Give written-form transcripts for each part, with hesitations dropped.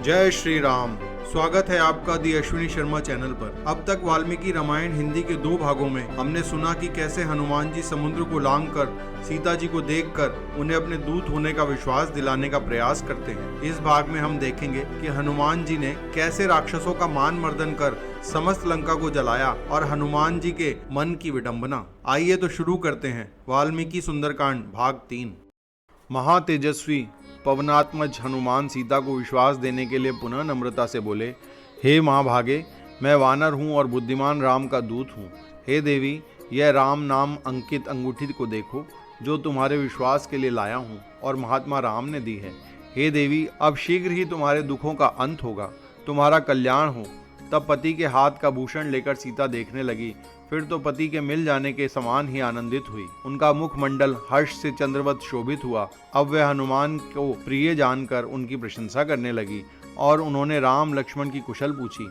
जय श्री राम। स्वागत है आपका दी अश्विनी शर्मा चैनल पर। अब तक वाल्मीकि रामायण हिंदी के 2 भागों में हमने सुना कि कैसे हनुमान जी समुद्र को लांघकर सीता जी को देखकर उन्हें अपने दूत होने का विश्वास दिलाने का प्रयास करते हैं। इस भाग में हम देखेंगे कि हनुमान जी ने कैसे राक्षसों का मान मर्दन कर समस्त लंका को जलाया और हनुमान जी के मन की विडंबना। आइए तो शुरू करते हैं वाल्मीकि सुंदरकांड भाग 3। महातेजस्वी पवनात्मज हनुमान सीता को विश्वास देने के लिए पुनः नम्रता से बोले, हे महाभागे, मैं वानर हूँ और बुद्धिमान राम का दूत हूँ। हे देवी, यह राम नाम अंकित अंगूठी को देखो जो तुम्हारे विश्वास के लिए लाया हूँ और महात्मा राम ने दी है। हे देवी, अब शीघ्र ही तुम्हारे दुखों का अंत होगा, तुम्हारा कल्याण हो। तब पति के हाथ का भूषण लेकर सीता देखने लगी, फिर तो पति के मिल जाने के समान ही आनंदित हुई। उनका मुखमंडल हर्ष से चंद्रवत शोभित हुआ। अब वह हनुमान को प्रिय जानकर उनकी प्रशंसा करने लगी और उन्होंने राम लक्ष्मण की कुशल पूछी।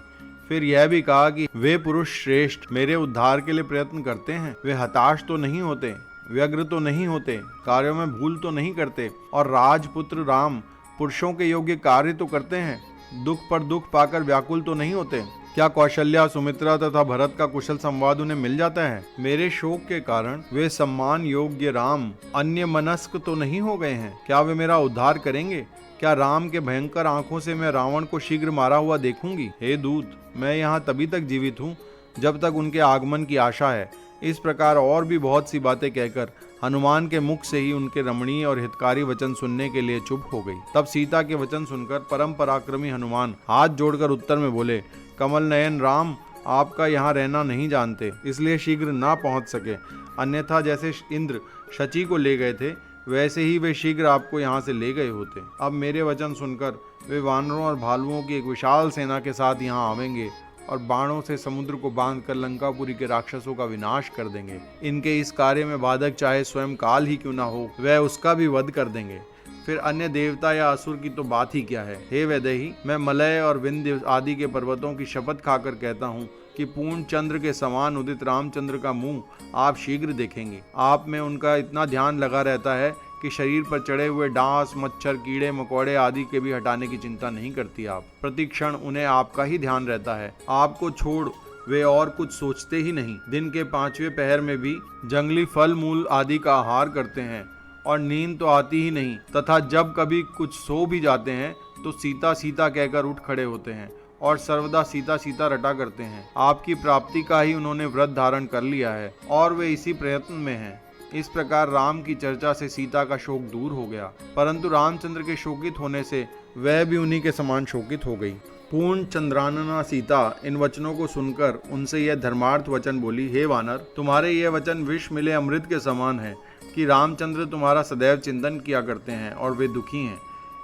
फिर यह भी कहा कि वे पुरुष श्रेष्ठ मेरे उद्धार के लिए प्रयत्न करते हैं, वे हताश तो नहीं होते, व्यग्र तो नहीं होते, कार्यों में भूल तो नहीं करते और राजपुत्र राम पुरुषों के योग्य कार्य तो करते हैं, दुख पर दुख पाकर व्याकुल तो नहीं होते। क्या कौशल्या, सुमित्रा तथा भरत का कुशल संवाद उन्हें मिल जाता है? मेरे शोक के कारण वे सम्मान योग्य राम अन्य मनस्क तो नहीं हो गए हैं? क्या वे मेरा उद्धार करेंगे? क्या राम के भयंकर आंखों से मैं रावण को शीघ्र मारा हुआ देखूंगी? हे दूत, मैं यहाँ तभी तक जीवित हूँ जब तक उनके आगमन की आशा है। इस प्रकार और भी बहुत सी बातें कहकर हनुमान के मुख से ही उनके रमणीय और हितकारी वचन सुनने के लिए चुप हो गई। तब सीता के वचन सुनकर परम पराक्रमी हनुमान हाथ जोड़कर उत्तर में बोले, कमल नयन राम, आपका यहाँ रहना नहीं जानते, इसलिए शीघ्र ना पहुँच सके। अन्यथा जैसे इंद्र शची को ले गए थे वैसे ही वे शीघ्र आपको यहाँ से ले गए होते। अब मेरे वचन सुनकर वे वानरों और भालुओं की एक विशाल सेना के साथ यहाँ आवेंगे और बाणों से समुद्र को बांधकर लंकापुरी के राक्षसों का विनाश कर देंगे। इनके इस कार्य में बाधक चाहे स्वयं काल ही क्यों ना हो, वह उसका भी वध कर देंगे। फिर अन्य देवता या असुर की तो बात ही क्या है। हे वैदेही, मैं मलय और विंध्य आदि के पर्वतों की शपथ खाकर कहता हूँ कि पूर्ण चंद्र के समान उदित रामचंद्र का मुंह आप शीघ्र देखेंगे। आप में उनका इतना ध्यान लगा रहता है कि शरीर पर चढ़े हुए डांस, मच्छर, कीड़े मकोड़े आदि के भी हटाने की चिंता नहीं करती आप। प्रतिक्षण उन्हें आपका ही ध्यान रहता है। आपको छोड़ वे और कुछ सोचते ही नहीं। दिन के 5वें पहर में भी जंगली फल मूल आदि का आहार करते हैं और नींद तो आती ही नहीं, तथा जब कभी कुछ सो भी जाते हैं तो सीता सीता कहकर उठ खड़े होते हैं और सर्वदा सीता सीता रटा करते हैं। आपकी प्राप्ति का ही उन्होंने व्रत धारण कर लिया है और वे इसी प्रयत्न में हैं। इस प्रकार राम की चर्चा से सीता का शोक दूर हो गया, परंतु रामचंद्र के शोकित होने से वह भी उन्हीं के समान शोकित हो गई। पूर्ण चंद्रानना सीता इन वचनों को सुनकर उनसे यह धर्मार्थ वचन बोली, हे वानर, तुम्हारे यह वचन विष मिले अमृत के समान है कि रामचंद्र तुम्हारा सदैव चिंतन किया करते हैं और वे दुखी हैं।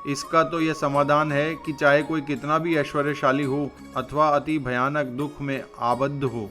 इसका तो यह समाधान है कि चाहे कोई कितना भी ऐश्वर्यशाली हो अथवा अति भयानक दुख में आबद्ध हो,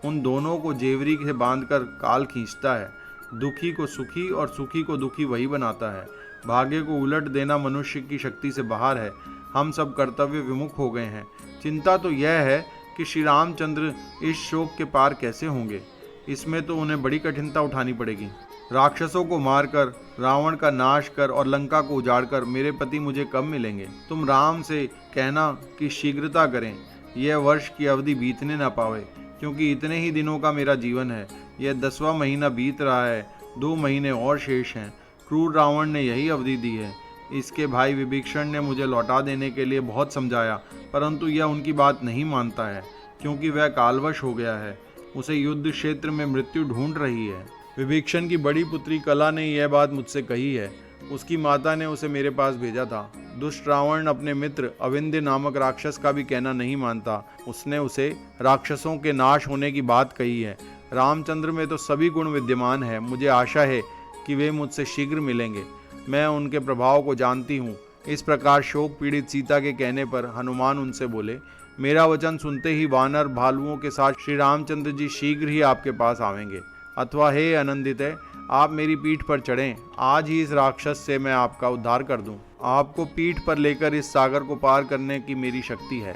उन दोनों को जेवरी से बांधकर काल खींचता है। दुखी को सुखी और सुखी को दुखी वही बनाता है। भाग्य को उलट देना मनुष्य की शक्ति से बाहर है। हम सब कर्तव्य विमुख हो गए हैं। चिंता तो यह है कि श्री रामचंद्र इस शोक के पार कैसे होंगे। इसमें तो उन्हें बड़ी कठिनता उठानी पड़ेगी। राक्षसों को मारकर, रावण का नाश कर और लंका को उजाड़कर मेरे पति मुझे कब मिलेंगे? तुम राम से कहना कि शीघ्रता करें, यह वर्ष की अवधि बीतने न पावे, क्योंकि इतने ही दिनों का मेरा जीवन है। यह 10वां महीना बीत रहा है, 2 महीने और शेष हैं। क्रूर रावण ने यही अवधि दी है। इसके भाई विभीषण ने मुझे लौटा देने के लिए बहुत समझाया, परंतु यह उनकी बात नहीं मानता है, क्योंकि वह कालवश हो गया है। उसे युद्ध क्षेत्र में मृत्यु ढूंढ रही है। विभीषण की बड़ी पुत्री कला ने यह बात मुझसे कही है। उसकी माता ने उसे मेरे पास भेजा था। दुष्ट रावण अपने मित्र अविंध्य नामक राक्षस का भी कहना नहीं मानता। उसने उसे राक्षसों के नाश होने की बात कही है। रामचंद्र में तो सभी गुण विद्यमान है। मुझे आशा है कि वे मुझसे शीघ्र मिलेंगे। मैं उनके प्रभाव को जानती हूँ। इस प्रकार शोक पीड़ित सीता के कहने पर हनुमान उनसे बोले, मेरा वचन सुनते ही वानर भालुओं के साथ श्री रामचंद्र जी शीघ्र ही आपके पास आवेंगे। अथवा हे आनंदित है, आप मेरी पीठ पर चढ़ें, आज ही इस राक्षस से मैं आपका उद्धार कर दूं। आपको पीठ पर लेकर इस सागर को पार करने की मेरी शक्ति है।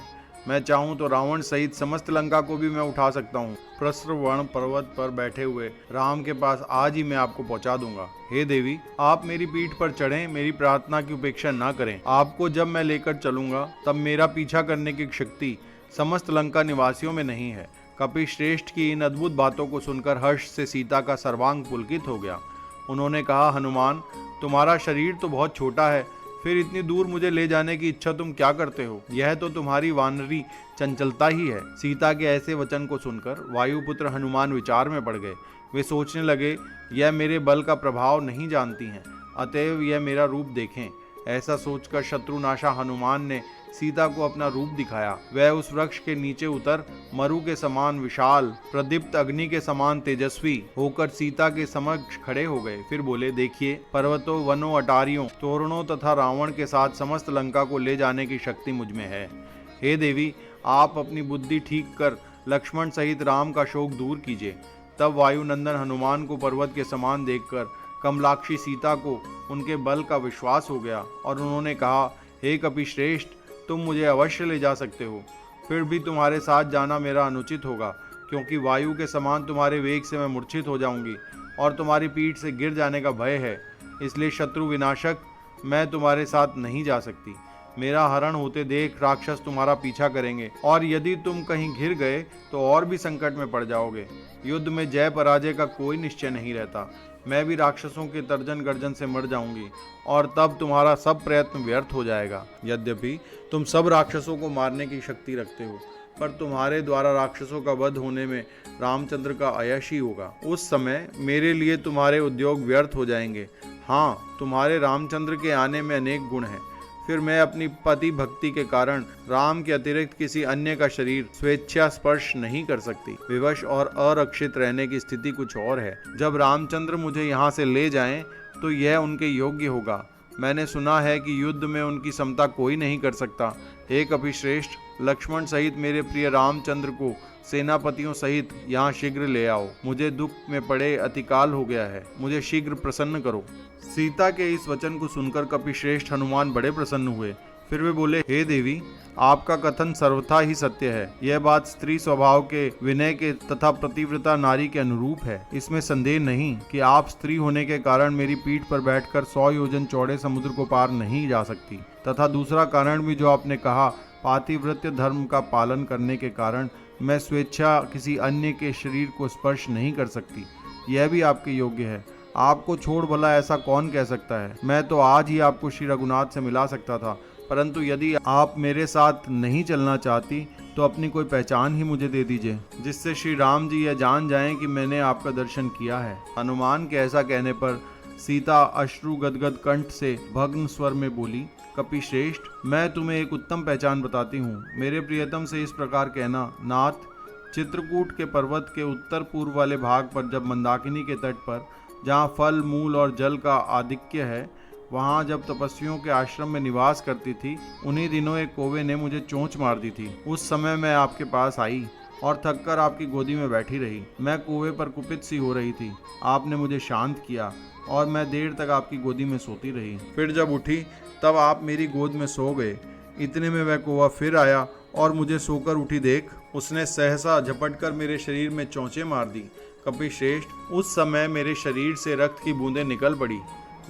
मैं चाहूं तो रावण सहित समस्त लंका को भी मैं उठा सकता हूं। प्रस्रवण पर्वत पर बैठे हुए राम के पास आज ही मैं आपको पहुंचा दूंगा। हे देवी, आप मेरी पीठ पर चढ़ें, मेरी प्रार्थना की उपेक्षा न करें। आपको जब मैं लेकर चलूंगा तब मेरा पीछा करने की शक्ति समस्त लंका निवासियों में नहीं है। कपिश्रेष्ठ की इन अद्भुत बातों को सुनकर हर्ष से सीता का सर्वांग पुलकित हो गया। उन्होंने कहा, हनुमान, तुम्हारा शरीर तो बहुत छोटा है, फिर इतनी दूर मुझे ले जाने की इच्छा तुम क्या करते हो? यह तो तुम्हारी वानरी चंचलता ही है। सीता के ऐसे वचन को सुनकर वायुपुत्र हनुमान विचार में पड़ गए। वे सोचने लगे, यह मेरे बल का प्रभाव नहीं जानती हैं, अतएव यह मेरा रूप देखें। ऐसा सोचकर शत्रुनाशा हनुमान ने सीता को अपना रूप दिखाया। वह उस वृक्ष के नीचे उतर मरु के समान विशाल, प्रदीप्त अग्नि के समान तेजस्वी होकर सीता के समक्ष खड़े हो गए। फिर बोले, देखिए, पर्वतों, वनों, अटारियों, तोरणों तथा रावण के साथ समस्त लंका को ले जाने की शक्ति मुझ में है। हे देवी, आप अपनी बुद्धि ठीक कर लक्ष्मण सहित राम का शोक दूर कीजिए। तब वायुनंदन हनुमान को पर्वत के समान देखकर कमलाक्षी सीता को उनके बल का विश्वास हो गया और उन्होंने कहा, हे कपिश्रेष्ठ, तुम मुझे अवश्य ले जा सकते हो, फिर भी तुम्हारे साथ जाना मेरा अनुचित होगा, क्योंकि वायु के समान तुम्हारे वेग से मैं मूर्छित हो जाऊंगी और तुम्हारी पीठ से गिर जाने का भय है। इसलिए शत्रु विनाशक, मैं तुम्हारे साथ नहीं जा सकती। मेरा हरण होते देख राक्षस तुम्हारा पीछा करेंगे और यदि तुम कहीं घिर गए तो और भी संकट में पड़ जाओगे। युद्ध में जय पराजय का कोई निश्चय नहीं रहता। मैं भी राक्षसों के तर्जन गर्जन से मर जाऊंगी और तब तुम्हारा सब प्रयत्न व्यर्थ हो जाएगा। यद्यपि तुम सब राक्षसों को मारने की शक्ति रखते हो, पर तुम्हारे द्वारा राक्षसों का वध होने में रामचंद्र का अयश ही होगा। उस समय मेरे लिए तुम्हारे उद्योग व्यर्थ हो जाएंगे। हाँ, तुम्हारे रामचंद्र के आने में अनेक गुण हैं। फिर मैं अपनी पति भक्ति के कारण राम के अतिरिक्त किसी अन्य का शरीर स्वेच्छा स्पर्श नहीं कर सकती। विवश और अरक्षित रहने की स्थिति कुछ और है। जब रामचंद्र मुझे यहाँ से ले जाएं तो यह उनके योग्य होगा। मैंने सुना है कि युद्ध में उनकी समता कोई नहीं कर सकता। हे कपिश्रेष्ठ, लक्ष्मण सहित मेरे प्रिय रामचंद्र को सेनापतियों सहित यहाँ शीघ्र ले आओ। मुझे दुख में पड़े अतिकाल हो गया है, मुझे शीघ्र प्रसन्न करो। सीता के इस वचन को सुनकर कपिश्रेष्ठ हनुमान बड़े प्रसन्न हुए। फिर वे बोले, हे देवी, आपका कथन सर्वथा ही सत्य है। यह बात स्त्री स्वभाव के, विनय के तथा प्रतिव्रता नारी के अनुरूप है। इसमें संदेह नहीं कि आप स्त्री होने के कारण मेरी पीठ पर बैठकर 100 योजन चौड़े समुद्र को पार नहीं जा सकती, तथा दूसरा कारण भी जो आपने कहा, पातिव्रत्य धर्म का पालन करने के कारण मैं स्वेच्छा किसी अन्य के शरीर को स्पर्श नहीं कर सकती, यह भी आपके योग्य है। आपको छोड़ भला ऐसा कौन कह सकता है? मैं तो आज ही आपको श्री रघुनाथ से मिला सकता था, परंतु यदि आप मेरे साथ नहीं चलना चाहती तो अपनी कोई पहचान ही मुझे दे दीजिए, जिससे श्री राम जी यह जान जाएं कि मैंने आपका दर्शन किया है। हनुमान के ऐसा कहने पर सीता अश्रु गदगद कंठ से भग्न स्वर में बोली, कपिश्रेष्ठ, मैं तुम्हें एक उत्तम पहचान बताती हूँ। मेरे प्रियतम से इस प्रकार कहना, नाथ, चित्रकूट के पर्वत के उत्तर पूर्व वाले भाग पर जब मंदाकिनी के तट पर, जहाँ फल, मूल और जल का आधिक्य है, वहाँ जब तपस्वियों के आश्रम में निवास करती थी, उन्हीं दिनों एक कौवे ने मुझे चोंच मार दी थी। उस समय मैं आपके पास आई और थककर आपकी गोदी में बैठी रही। मैं कौवे पर कुपित सी हो रही थी। आपने मुझे शांत किया और मैं देर तक आपकी गोदी में सोती रही। फिर जब उठी तब आप मेरी गोद में सो गए। इतने में वह कौवा फिर आया और मुझे सोकर उठी देख उसने सहसा झपटकर मेरे शरीर में चोंचे मार दी। कपिश्रेष्ठ, उस समय मेरे शरीर से रक्त की बूंदें निकल पड़ी।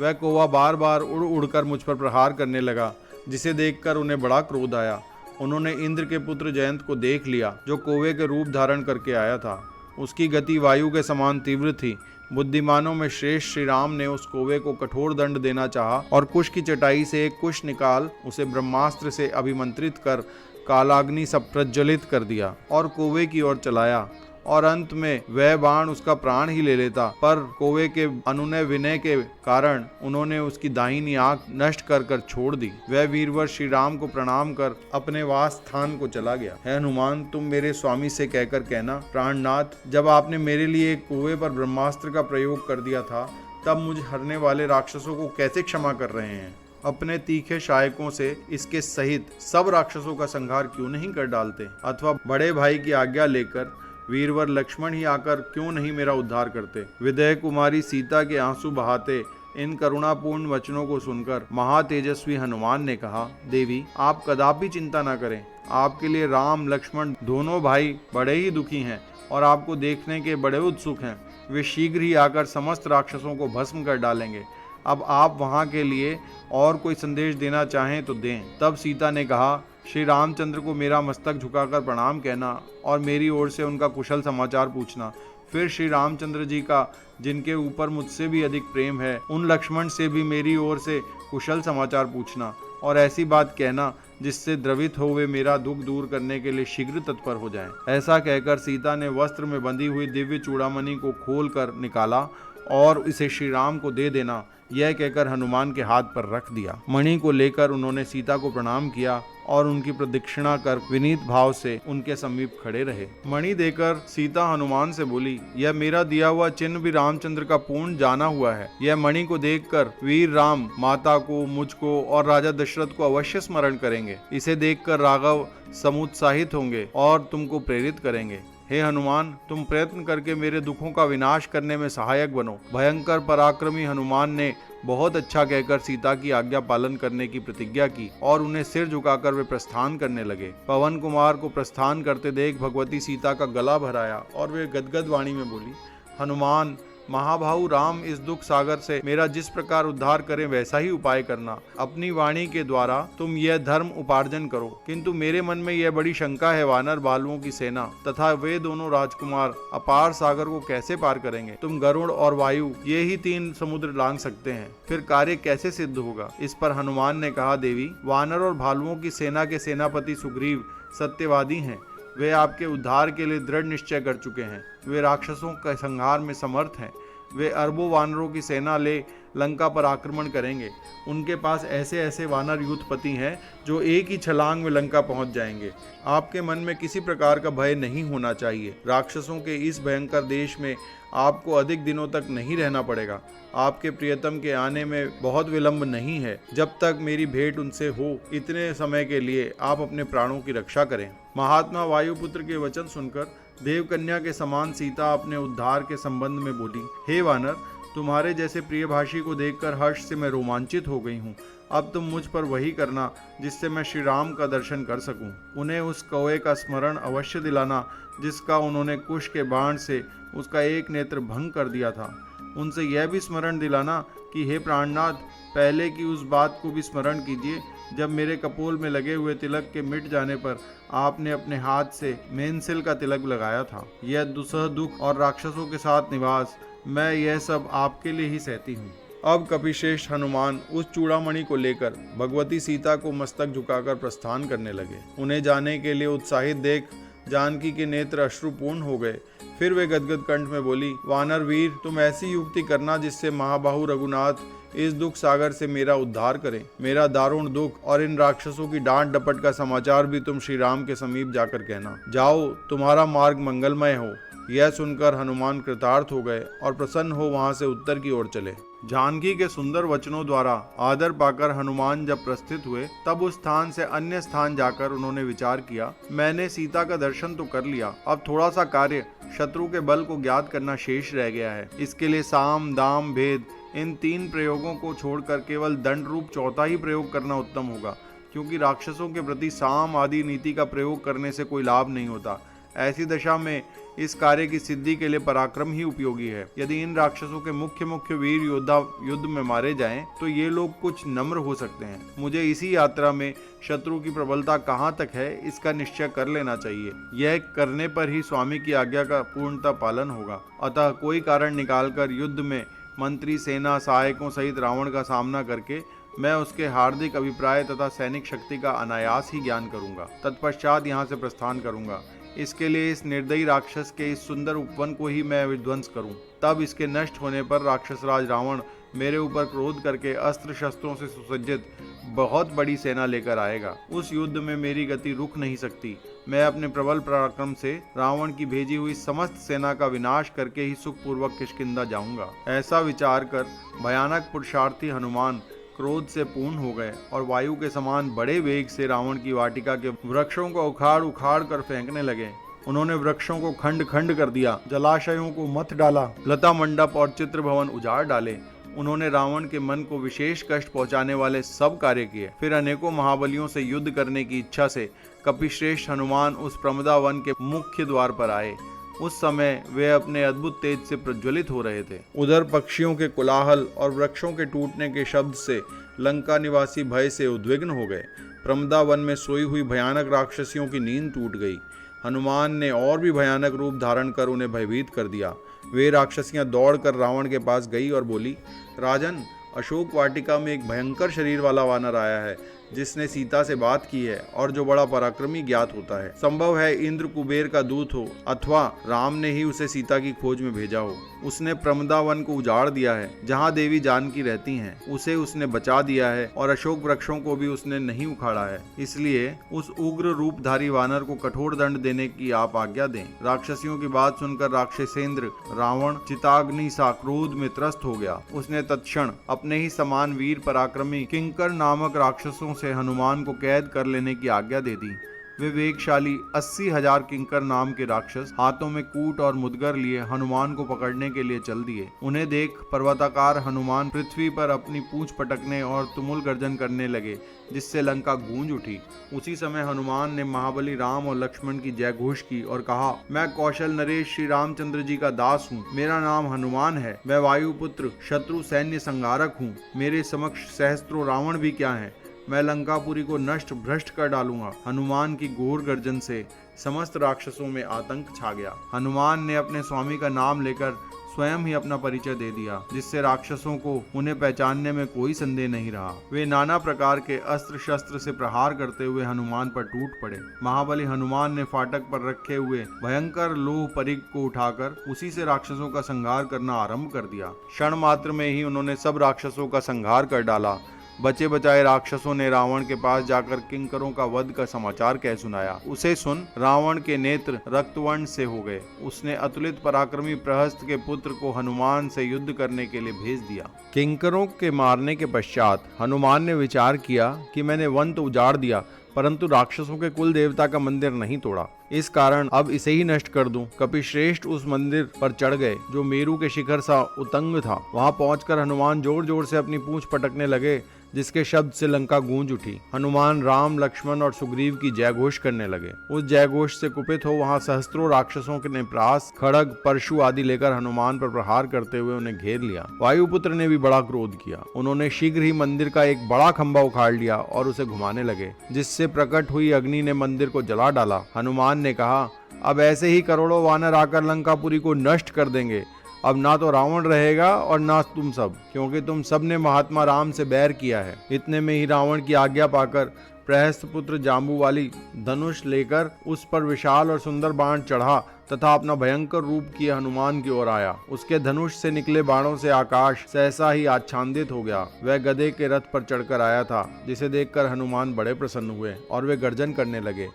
वह कौवा बार बार उड़ उड़कर मुझ पर प्रहार करने लगा, जिसे देखकर उन्हें बड़ा क्रोध आया। उन्होंने इंद्र के पुत्र जयंत को देख लिया, जो कौवे के रूप धारण करके आया था। उसकी गति वायु के समान तीव्र थी। बुद्धिमानों में श्रेष्ठ श्री राम ने उस कौवे को कठोर दंड देना चाहा और कुश की चटाई से एक कुश निकाल उसे ब्रह्मास्त्र से अभिमंत्रित कर कालाग्नि सब प्रज्वलित कर दिया और कौवे की ओर चलाया, और अंत में वह बाण उसका प्राण ही ले लेता। पर कौवे के अनुनय विनय के कारण उन्होंने उसकी दाहिनी आंख नष्ट कर कर छोड़ दी। वह वीरवर श्री राम को प्रणाम कर अपने वास स्थान को चला गया। है हनुमान, तुम मेरे स्वामी से कहकर कहना, प्राणनाथ, जब आपने मेरे लिए एक कौवे पर ब्रह्मास्त्र का प्रयोग कर दिया था, तब मुझे हरने वाले राक्षसों को कैसे क्षमा कर रहे हैं? अपने तीखे शायकों से इसके सहित सब राक्षसों का संहार क्यों नहीं कर डालते? अथवा बड़े भाई की आज्ञा लेकर वीरवर लक्ष्मण ही आकर क्यों नहीं मेरा उद्धार करते? विदेह कुमारी सीता के आंसू बहाते इन करुणापूर्ण वचनों को सुनकर महातेजस्वी हनुमान ने कहा, देवी आप कदापि चिंता न करें। आपके लिए राम लक्ष्मण दोनों भाई बड़े ही दुखी हैं और आपको देखने के बड़े उत्सुक हैं। वे शीघ्र ही आकर समस्त राक्षसों को भस्म कर डालेंगे। अब आप वहां के लिए और कोई संदेश देना चाहें तो दें। तब सीता ने कहा, श्री रामचंद्र को मेरा मस्तक झुकाकर प्रणाम कहना और मेरी ओर से उनका कुशल समाचार पूछना। फिर श्री रामचंद्र जी का, जिनके ऊपर मुझसे भी अधिक प्रेम है, उन लक्ष्मण से भी मेरी ओर से कुशल समाचार पूछना और ऐसी बात कहना जिससे द्रवित हो वे मेरा दुख दूर करने के लिए शीघ्र तत्पर हो जाएं। ऐसा कहकर सीता ने वस्त्र में बंधी हुई दिव्य चूड़ामणि को खोल कर निकाला और इसे श्री राम को दे देना, यह कहकर हनुमान के हाथ पर रख दिया। मणि को लेकर उन्होंने सीता को प्रणाम किया और उनकी प्रदक्षिणा कर विनीत भाव से उनके समीप खड़े रहे। मणि देकर सीता हनुमान से बोली, यह मेरा दिया हुआ चिन्ह भी रामचंद्र का पूर्ण जाना हुआ है। यह मणि को देखकर वीर राम माता को, मुझको और राजा दशरथ को अवश्य स्मरण करेंगे। इसे देखकर राघव समुत्साहित होंगे और तुमको प्रेरित करेंगे। हे हनुमान, तुम प्रयत्न करके मेरे दुखों का विनाश करने में सहायक बनो। भयंकर पराक्रमी हनुमान ने बहुत अच्छा कहकर सीता की आज्ञा पालन करने की प्रतिज्ञा की और उन्हें सिर झुकाकर वे प्रस्थान करने लगे। पवन कुमार को प्रस्थान करते देख भगवती सीता का गला भराया और वे गदगद वाणी में बोली, हनुमान, महाभाऊ राम इस दुख सागर से मेरा जिस प्रकार उद्धार करें वैसा ही उपाय करना। अपनी वाणी के द्वारा तुम यह धर्म उपार्जन करो। किंतु मेरे मन में यह बड़ी शंका है, वानर बालुओं की सेना तथा वे दोनों राजकुमार अपार सागर को कैसे पार करेंगे? तुम गरुड़ और वायु ये ही 3 समुद्र लांघ सकते हैं, फिर कार्य कैसे सिद्ध होगा? इस पर हनुमान ने कहा, देवी वानर और भालुओं की सेना के सेनापति सुग्रीव सत्यवादी हैं। वे आपके उद्धार के लिए दृढ़ निश्चय कर चुके हैं। वे राक्षसों के संहार में समर्थ हैं। वे अरबों वानरों की सेना ले लंका पर आक्रमण करेंगे। उनके पास ऐसे ऐसे वानर युद्धपति हैं जो एक ही छलांग में लंका पहुंच जाएंगे। आपके मन में किसी प्रकार का भय नहीं होना चाहिए। राक्षसों के इस भयंकर देश में आपको अधिक दिनों तक नहीं रहना पड़ेगा। आपके प्रियतम के आने में बहुत विलंब नहीं है। जब तक मेरी भेंट उनसे हो, इतने समय के लिए आप अपने प्राणों की रक्षा करें। महात्मा वायुपुत्र के वचन सुनकर देवकन्या के समान सीता अपने उद्धार के संबंध में बोली, हे वानर, तुम्हारे जैसे प्रियभाषी को देखकर हर्ष से मैं रोमांचित हो गई हूँ। अब तुम मुझ पर वही करना जिससे मैं श्री राम का दर्शन कर सकूं। उन्हें उस कौवे का स्मरण अवश्य दिलाना जिसका उन्होंने कुश के बाण से उसका एक नेत्र भंग कर दिया था। उनसे यह भी स्मरण दिलाना कि हे प्राणनाथ, पहले की उस बात को भी स्मरण कीजिए जब मेरे कपोल में लगे हुए तिलक के मिट जाने पर आपने अपने हाथ से मेनसिल का तिलक लगाया था। यह दुसह दुख और राक्षसों के साथ निवास, मैं यह सब आपके लिए ही सहती हूँ। अब कपिश्रेष्ठ हनुमान उस चूड़ामणि को लेकर भगवती सीता को मस्तक झुकाकर प्रस्थान करने लगे। उन्हें जाने के लिए उत्साहित देख जानकी के नेत्र अश्रुपूर्ण हो गए। फिर वे गदगद कंठ में बोली, वानर वीर, तुम ऐसी युक्ति करना जिससे महाबाहु रघुनाथ इस दुख सागर से मेरा उद्धार करें। मेरा दारुण दुख और इन राक्षसों की डांट डपट का समाचार भी तुम श्री राम के समीप जाकर कहना। जाओ, तुम्हारा मार्ग मंगलमय हो। यह सुनकर हनुमान कृतार्थ हो गए और प्रसन्न हो वहां से उत्तर की ओर चले। जानकी के सुंदर वचनों द्वारा आदर पाकर हनुमान जब प्रस्थित हुए, तब उस स्थान से अन्य स्थान जाकर उन्होंने विचार किया, मैंने सीता का दर्शन तो कर लिया, अब थोड़ा सा कार्य शत्रु के बल को ज्ञात करना शेष रह गया है। इसके लिए साम दाम भेद इन 3 प्रयोगों को छोड़कर केवल दंड रूप चौथा ही प्रयोग करना उत्तम होगा, क्योंकि राक्षसों के प्रति साम आदि नीति का प्रयोग करने से कोई लाभ नहीं होता। ऐसी दशा में इस कार्य की सिद्धि के लिए पराक्रम ही उपयोगी है। यदि इन राक्षसों के मुख्य वीर योद्धा युद्ध में मारे जाएं, तो ये लोग कुछ नम्र हो सकते हैं। मुझे इसी यात्रा में शत्रु की प्रबलता कहाँ तक है, इसका निश्चय कर लेना चाहिए। यह करने पर ही स्वामी की आज्ञा का पूर्णतः पालन होगा। अतः कोई कारण निकालकर युद्ध में मंत्री, सेना, सहायकों सहित रावण का सामना करके मैं उसके हार्दिक अभिप्राय तथा सैनिक शक्ति का अनायास ही ज्ञान करूंगा। तत्पश्चात यहाँ से प्रस्थान करूंगा। इसके लिए इस निर्दयी राक्षस के इस सुंदर उपवन को ही मैं विध्वंस करूं। तब इसके नष्ट होने पर राक्षसराज रावण मेरे ऊपर क्रोध करके अस्त्र शस्त्रों से सुसज्जित बहुत बड़ी सेना लेकर आएगा। उस युद्ध में मेरी गति रुक नहीं सकती। मैं अपने प्रबल पराक्रम से रावण की भेजी हुई समस्त सेना का विनाश करके ही सुखपूर्वक किष्किंधा जाऊंगा। ऐसा विचार कर भयानक पुरुषार्थी हनुमान क्रोध से पूर्ण हो गए और वायु के समान बड़े वेग से रावण की वाटिका के वृक्षों को उखाड़ उखाड़ कर फेंकने लगे। उन्होंने वृक्षों को खंड खंड कर दिया, जलाशयों को मथ डाला, लता मंडप और चित्र भवन उजाड़ डाले उन्होंने रावण के मन को विशेष कष्ट पहुंचाने वाले सब कार्य किए। फिर अनेकों महाबलियों से युद्ध करने की इच्छा से कपिश्रेष्ठ हनुमान उस प्रमदा वन के मुख्य द्वार पर आए। उस समय वे अपने अद्भुत तेज से प्रज्वलित हो रहे थे। उधर पक्षियों के कोलाहल और वृक्षों के टूटने के शब्द से लंका निवासी भय से उद्विग्न हो गए। प्रमदा वन में सोई हुई भयानक राक्षसियों की नींद टूट गई। हनुमान ने और भी भयानक रूप धारण कर उन्हें भयभीत कर दिया। वे राक्षसियां दौड़कर रावण के पास गई और बोली, राजन, अशोक वाटिका में एक भयंकर शरीर वाला वानर आया है जिसने सीता से बात की है और जो बड़ा पराक्रमी ज्ञात होता है। संभव है इंद्र कुबेर का दूत हो अथवा राम ने ही उसे सीता की खोज में भेजा हो। उसने प्रमदा वन को उजाड़ दिया है जहाँ देवी जानकी रहती हैं। उसे उसने बचा दिया है और अशोक वृक्षों को भी उसने नहीं उखाड़ा है। इसलिए उस उग्र रूपधारी वानर को कठोर दंड देने की आप आज्ञा दें। राक्षसियों की बात सुनकर राक्षसेंद्र रावण चिताग्नि सा क्रोध में त्रस्त हो गया। उसने तत्क्षण अपने ही समान वीर पराक्रमी किंकर नामक राक्षसों से हनुमान को कैद कर लेने की आज्ञा दे दी। वे वेगशाली 80,000 किंकर नाम के राक्षस हाथों में कूट और मुदगर लिए हनुमान को पकड़ने के लिए चल दिए। उन्हें देख पर्वताकार हनुमान पृथ्वी पर अपनी पूंछ पटकने और तुमुल गर्जन करने लगे, जिससे लंका गूंज उठी। उसी समय हनुमान ने महाबली राम और लक्ष्मण की जय घोष की और कहा, मैं कौशल नरेश श्री रामचंद्र जी का दास हूँ। मेरा नाम हनुमान है। मैं वायुपुत्र शत्रु सैन्य संहारक हूँ। मेरे समक्ष सहस्त्रों रावण भी क्या है। मैं लंकापुरी को नष्ट भ्रष्ट कर डालूंगा। हनुमान की घोर गर्जन से समस्त राक्षसों में आतंक छा गया। हनुमान ने अपने स्वामी का नाम लेकर स्वयं ही अपना परिचय दे दिया, जिससे राक्षसों को उन्हें पहचानने में कोई संदेह नहीं रहा। वे नाना प्रकार के अस्त्र शस्त्र से प्रहार करते हुए हनुमान पर टूट पड़े। महाबली हनुमान ने फाटक पर रखे हुए भयंकर लोह परिघ को उठाकर उसी से राक्षसों का संहार करना आरंभ कर दिया। क्षण मात्र में ही उन्होंने सब राक्षसों का संहार कर डाला। बचे बचाए राक्षसों ने रावण के पास जाकर किंकरों का वध का समाचार कह सुनाया। उसे सुन रावण के नेत्र रक्तवर्ण से हो गए। उसने अतुलित पराक्रमी प्रहस्त के पुत्र को हनुमान से युद्ध करने के लिए भेज दिया। किंकरों के मारने के पश्चात हनुमान ने विचार किया कि मैंने वन तो उजाड़ दिया, परंतु राक्षसों के कुल देवता का मंदिर नहीं तोड़ा। इस कारण अब इसे ही नष्ट कर दूं। कपिश्रेष्ठ उस मंदिर पर चढ़ गए जो मेरू के शिखर सा उतंग था। वहां पहुंचकर हनुमान जोर जोर से अपनी पूंछ पटकने लगे, जिसके शब्द से लंका गूंज उठी। हनुमान राम लक्ष्मण और सुग्रीव की जय घोष करने लगे। उस जय घोष से कुपित हो वहां सहस्त्रों राक्षसों के ने प्रास खड़ग परशु आदि लेकर हनुमान पर प्रहार करते हुए उन्हें घेर लिया। वायुपुत्र ने भी बड़ा क्रोध किया। उन्होंने शीघ्र ही मंदिर का एक बड़ा खंभा उखाड़ लिया और उसे घुमाने लगे, जिससे प्रकट हुई अग्नि ने मंदिर को जला डाला। हनुमान ने कहा, अब ऐसे ही करोड़ों वानर आकर लंकापुरी को नष्ट कर देंगे। अब ना तो रावण रहेगा और ना तुम सब, क्योंकि तुम सब ने महात्मा राम से बैर किया है। इतने में ही रावण की आज्ञा पाकर प्रहस्त पुत्र जाम्बूवाली धनुष लेकर उस पर विशाल और सुंदर बाण चढ़ा तथा अपना भयंकर रूप किए हनुमान की ओर आया। उसके धनुष से निकले बाणों से आकाश सहसा ही आच्छादित हो गया। वह गधे के रथ पर चढ़कर आया था, जिसे देखकर हनुमान बड़े प्रसन्न हुए और वे गर्जन करने लगे।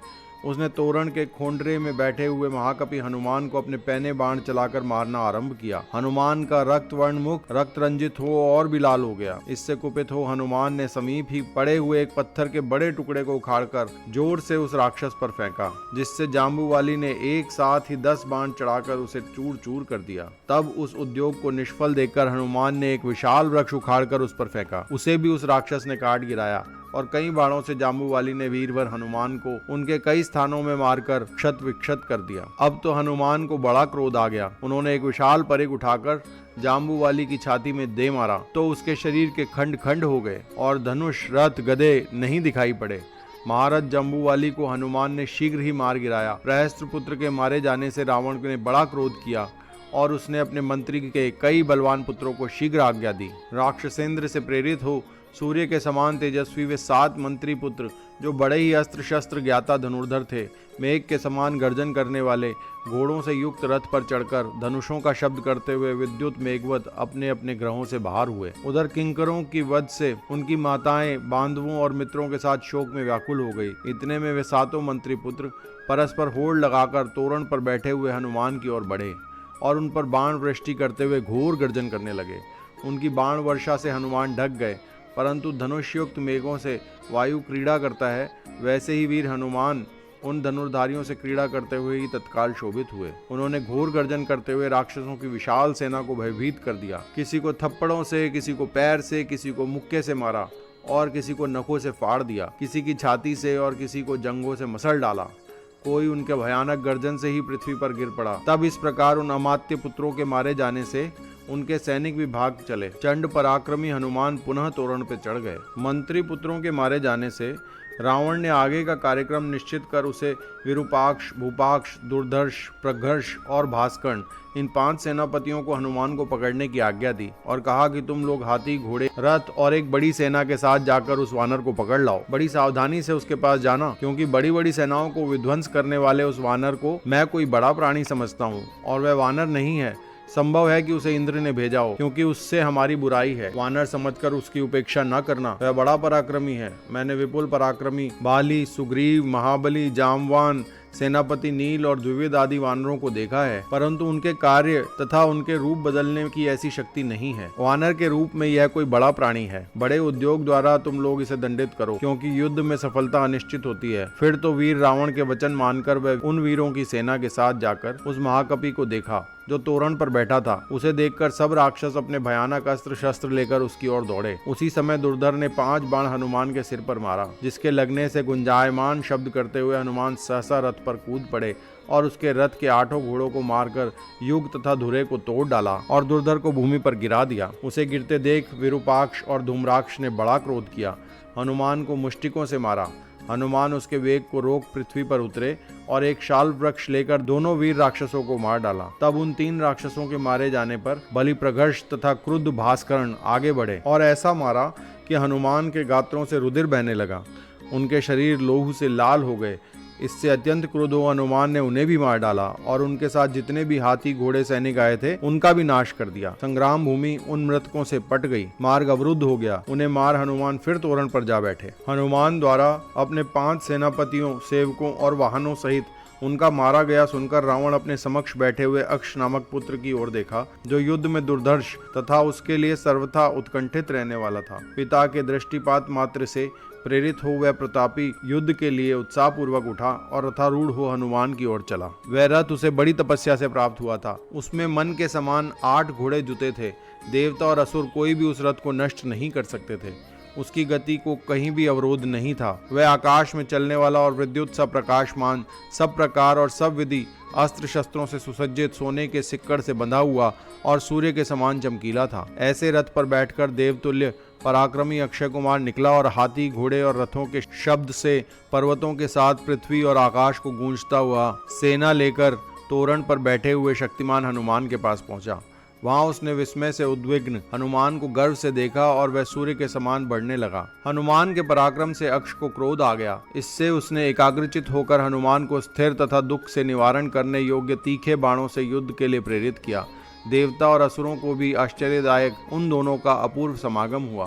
उसने तोरण के खोंडरे में बैठे हुए महाकपि हनुमान को अपने पैने बाण चलाकर मारना आरंभ किया। हनुमान का रक्त वर्ण मुख रक्त रंजित हो और भी लाल हो गया। इससे कुपित हो हनुमान ने समीप ही पड़े हुए एक पत्थर के बड़े टुकड़े को उखाड़कर जोर से उस राक्षस पर फेंका, जिससे जाम्बूवाली ने एक साथ ही 10 बाण चढ़ाकर उसे चूर चूर कर दिया। तब उस उद्योग को निष्फल देखकर हनुमान ने एक विशाल वृक्ष उखाड़कर उस पर फेंका। उसे भी उस राक्षस ने काट गिराया और कई बाणों से जाम्बूवाली ने वीरवर हनुमान को उनके कई स्थानों में मारकर क्षत विक्षत कर दिया। अब तो हनुमान को बड़ा क्रोध आ गया। उन्होंने एक विशाल परिघ उठाकर जाम्बूवाली की छाती में दे मारा तो उसके शरीर के खंड खंड हो गए और धनुष रथ गदे नहीं दिखाई पड़े। महारथ जाम्बूवाली को हनुमान ने शीघ्र ही मार गिराया। प्रहस्त्र पुत्र के मारे जाने से रावण ने बड़ा क्रोध किया और उसने अपने मंत्री के कई बलवान पुत्रों को शीघ्र आज्ञा दी। राक्षसेंद्र से प्रेरित हो सूर्य के समान तेजस्वी वे 7 मंत्री पुत्र, जो बड़े ही अस्त्र शस्त्र ज्ञाता धनुर्धर थे, मेघ के समान गर्जन करने वाले घोड़ों से युक्त रथ पर चढ़कर धनुषों का शब्द करते हुए विद्युत मेघवत अपने अपने ग्रहों से बाहर हुए। उधर किंकरों की वध से उनकी माताएं बांधवों और मित्रों के साथ शोक में व्याकुल हो गई। इतने में वे 7 मंत्री पुत्र परस्पर होड़ लगाकर तोरण पर बैठे हुए हनुमान की ओर बढ़े और उन पर बाण वृष्टि करते हुए घोर गर्जन करने लगे। उनकी बाण वर्षा से हनुमान ढक गए, परंतु धनुषयुक्त मेघों से वायु क्रीड़ा करता है, वैसे ही वीर हनुमान उन धनुर्धारियों से क्रीड़ा करते हुए ही तत्काल शोभित हुए। उन्होंने घोर गर्जन करते हुए राक्षसों की विशाल सेना को भयभीत कर दिया। किसी को थप्पड़ों से, किसी को पैर से, किसी को मुक्के से मारा और किसी को नखों से फाड़ दिया, किसी की छाती से और किसी को जंघों से मसल डाला। कोई उनके भयानक गर्जन से ही पृथ्वी पर गिर पड़ा। तब इस प्रकार उन अमात्य पुत्रों के मारे जाने से उनके सैनिक भी भाग चले। चंड पराक्रमी हनुमान पुनः तोरण पे चढ़ गए। मंत्री पुत्रों के मारे जाने से रावण ने आगे का कार्यक्रम निश्चित कर उसे विरूपाक्ष, भूपाक्ष, दुर्धर्ष, प्रघर्ष और भास्कर्ण इन 5 सेनापतियों को हनुमान को पकड़ने की आज्ञा दी और कहा कि तुम लोग हाथी, घोड़े, रथ और एक बड़ी सेना के साथ जाकर उस वानर को पकड़ लाओ। बड़ी सावधानी से उसके पास जाना, क्योंकि बड़ी बड़ी सेनाओं को विध्वंस करने वाले उस वानर को मैं कोई बड़ा प्राणी समझता हूँ और वह वानर नहीं है। संभव है कि उसे इंद्र ने भेजा हो, क्योंकि उससे हमारी बुराई है। वानर समझकर उसकी उपेक्षा न करना, वह बड़ा पराक्रमी है। मैंने विपुल पराक्रमी बाली, सुग्रीव, महाबली, जामवान, सेनापति नील और द्विविध आदि वानरों को देखा है, परंतु उनके कार्य तथा उनके रूप बदलने की ऐसी शक्ति नहीं है। वानर के रूप में यह कोई बड़ा प्राणी है। बड़े उद्योग द्वारा तुम लोग इसे दंडित करो, क्योंकि युद्ध में सफलता अनिश्चित होती है। फिर तो वीर रावण के वचन मानकर वह उन वीरों की सेना के साथ जाकर उस महाकपि को देखा जो तोरण पर बैठा था। उसे देखकर सब राक्षस अपने भयानक अस्त्र शस्त्र लेकर उसकी ओर दौड़े। उसी समय दुर्धर ने 5 बाण हनुमान के सिर पर मारा, जिसके लगने से गुंजायमान शब्द करते हुए हनुमान सहसा रथ पर कूद पड़े और उसके रथ के 8 घोड़ों को मारकर युग तथा धुरे को तोड़ डाला और दुर्धर को भूमि पर गिरा दिया। उसे गिरते देख विरूपाक्ष और धूम्राक्ष ने बड़ा क्रोध किया, हनुमान को मुष्टिकों से मारा। हनुमान उसके वेग को रोक पृथ्वी पर उतरे और एक शाल वृक्ष लेकर दोनों वीर राक्षसों को मार डाला। तब उन 3 राक्षसों के मारे जाने पर बलि, प्रघर्ष तथा क्रुद्ध भास्कर्ण आगे बढ़े और ऐसा मारा कि हनुमान के गात्रों से रुधिर बहने लगा। उनके शरीर लोहू से लाल हो गए। इससे अत्यंत क्रुद्ध हो हनुमान ने उन्हें भी मार डाला और उनके साथ जितने भी हाथी, घोड़े, सैनिक आए थे उनका भी नाश कर दिया। संग्राम भूमि उन मृतकों से पट गई, मार्ग अवरुद्ध हो गया। उन्हें मार हनुमान फिर तोरण पर जा बैठे। हनुमान द्वारा अपने 5 सेनापतियों, सेवकों और वाहनों सहित उनका मारा गया सुनकर रावण अपने समक्ष बैठे हुए अक्ष नामक पुत्र की ओर देखा, जो युद्ध में दुर्धर्ष तथा उसके लिए सर्वथा उत्कंठित रहने वाला था। पिता के दृष्टिपात मात्र से प्रेरित हो वह प्रतापी युद्ध के लिए उत्साह पूर्वक उठा और रथारूढ़ हो हनुमान की ओर चला। वह रथ उसे बड़ी तपस्या से प्राप्त हुआ था। उसमें मन के समान 8 घोड़े जुते थे। देवता और असुर कोई भी उस रथ को नष्ट नहीं कर सकते थे। उसकी गति को कहीं भी अवरोध नहीं था। वह आकाश में चलने वाला और विद्युत सा प्रकाशमान, सब प्रकार और सब विधि अस्त्र शस्त्रों से सुसज्जित, सोने के सिक्कड़ से बंधा हुआ और सूर्य के समान चमकीला था। ऐसे रथ पर बैठकर देवतुल्य पराक्रमी अक्षय कुमार निकला और हाथी, घोड़े और रथों के शब्द से पर्वतों के साथ पृथ्वी और आकाश को गूंजता हुआ सेना लेकर तोरण पर बैठे हुए शक्तिमान हनुमान के पास पहुंचा। वहां उसने विस्मय से उद्विग्न हनुमान को गर्व से देखा और वह सूर्य के समान बढ़ने लगा। हनुमान के पराक्रम से अक्ष को क्रोध आ गया। इससे उसने एकाग्रचित होकर हनुमान को स्थिर तथा दुख से निवारण करने योग्य तीखे बाणों से युद्ध के लिए प्रेरित किया। देवता और असुरों को भी आश्चर्यदायक उन दोनों का अपूर्व समागम हुआ।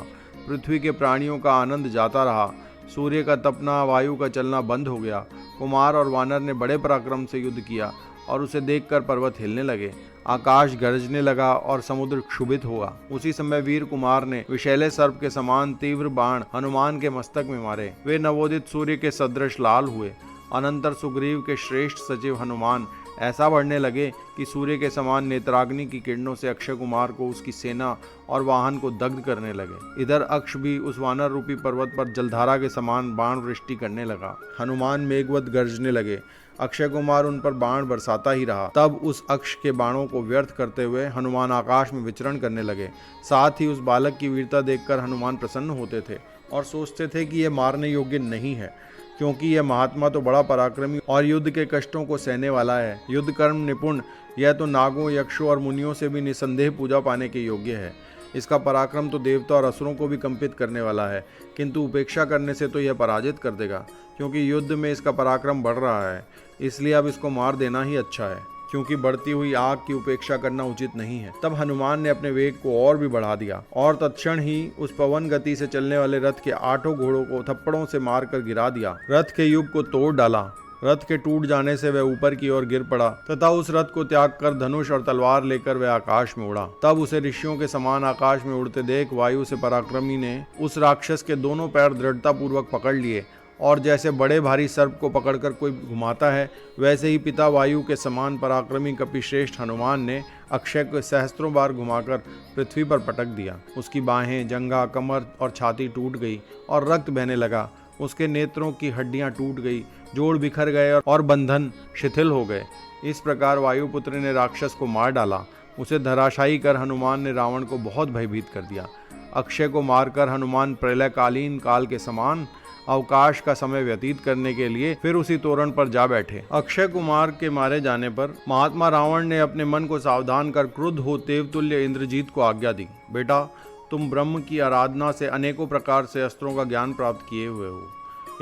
पृथ्वी के प्राणियों का आनंद जाता रहा। सूर्य का तपना, वायु का चलना बंद हो गया। कुमार और वानर ने बड़े पराक्रम से युद्ध किया और उसे देखकर पर्वत हिलने लगे। आकाश गरजने लगा और समुद्र क्षुभित हुआ। उसी समय वीर कुमार ने विषैले सर्प के समान तीव्र बाण हनुमान के मस्तक में मारे। वे नवोदित सूर्य के सदृश लाल हुए। अनंतर सुग्रीव के श्रेष्ठ सचिव हनुमान ऐसा बढ़ने लगे कि सूर्य के समान नेत्राग्नि की किरणों से अक्षय कुमार को, उसकी सेना और वाहन को दग्ध करने लगे। इधर अक्ष भी उस वानर रूपी पर्वत पर जलधारा के समान बाण वृष्टि करने लगा। हनुमान मेघवत गरजने लगे। अक्षय कुमार उन पर बाण बरसाता ही रहा। तब उस अक्ष के बाणों को व्यर्थ करते हुए हनुमान आकाश में विचरण करने लगे। साथ ही उस बालक की वीरता देखकर हनुमान प्रसन्न होते थे और सोचते थे कि यह मारने योग्य नहीं है, क्योंकि यह महात्मा तो बड़ा पराक्रमी और युद्ध के कष्टों को सहने वाला है। युद्ध कर्म निपुण, यह तो नागों, यक्षों और मुनियों से भी निसंदेह पूजा पाने के योग्य है। इसका पराक्रम तो देवता और असुरों को भी कंपित करने वाला है, किंतु उपेक्षा करने से तो यह पराजित कर देगा, क्योंकि युद्ध में इसका पराक्रम बढ़ रहा है। इसलिए अब इसको मार देना ही अच्छा है, क्योंकि बढ़ती हुई आग की उपेक्षा करना उचित नहीं है। तब हनुमान ने अपने वेग को और भी बढ़ा दिया और तत्क्षण ही उस पवन गति से चलने वाले रथ के 8 घोड़ों को थप्पड़ों से मारकर गिरा दिया। रथ के युग को तोड़ डाला। रथ के टूट जाने से वह ऊपर की ओर गिर पड़ा तथा उस रथ को त्याग कर धनुष और तलवार लेकर वह आकाश में उड़ा। तब उसे ऋषियों के समान आकाश में उड़ते देख वायु से पराक्रमी ने उस राक्षस के दोनों पैर दृढ़ता पूर्वक पकड़ लिए और जैसे बड़े भारी सर्प को पकड़कर कोई घुमाता है, वैसे ही पिता वायु के समान पराक्रमी कपिश्रेष्ठ हनुमान ने अक्षय को सहस्त्रों बार घुमाकर पृथ्वी पर पटक दिया। उसकी बाहें, जंघा, कमर और छाती टूट गई और रक्त बहने लगा। उसके नेत्रों की हड्डियां टूट गई, जोड़ बिखर गए और बंधन शिथिल हो गए। इस प्रकार वायुपुत्र ने राक्षस को मार डाला। उसे धराशायी कर हनुमान ने रावण को बहुत भयभीत कर दिया। अक्षय को मारकर हनुमान प्रलयकालीन काल के समान अवकाश का समय व्यतीत करने के लिए फिर उसी तोरण पर जा बैठे। अक्षय कुमार के मारे जाने पर महात्मा रावण ने अपने मन को सावधान कर क्रुद्ध हो देवतुल्य इंद्रजीत को आज्ञा दी, बेटा, तुम ब्रह्म की आराधना से अनेकों प्रकार से अस्त्रों का ज्ञान प्राप्त किए हुए हो।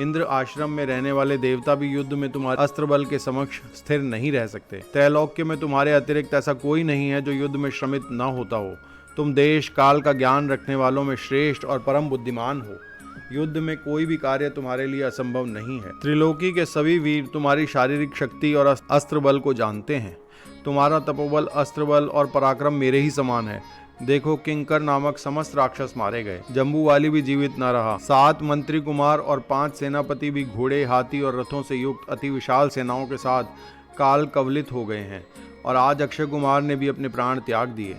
इंद्र आश्रम में रहने वाले देवता भी युद्ध में तुम्हारे अस्त्र बल के समक्ष स्थिर नहीं रह सकते। त्रैलोक्य में तुम्हारे अतिरिक्त ऐसा कोई नहीं है जो युद्ध में श्रमित न होता हो। तुम देश काल का ज्ञान रखने वालों में श्रेष्ठ और परम बुद्धिमान हो। युद्ध में कोई भी कार्य तुम्हारे लिए असंभव नहीं है। त्रिलोकी के सभी वीर तुम्हारी शारीरिक शक्ति और अस्त्र बल को जानते हैं। तुम्हारा तपोबल, अस्त्र बल और पराक्रम मेरे ही समान है। देखो, किंकर नामक समस्त राक्षस मारे गए, जम्बूवाली भी जीवित न रहा। 7 मंत्री कुमार और 5 सेनापति भी घोड़े, हाथी और रथों से युक्त अति विशाल सेनाओं के साथ काल कवलित हो गए हैं। और आज अक्षय कुमार ने भी अपने प्राण त्याग दिए।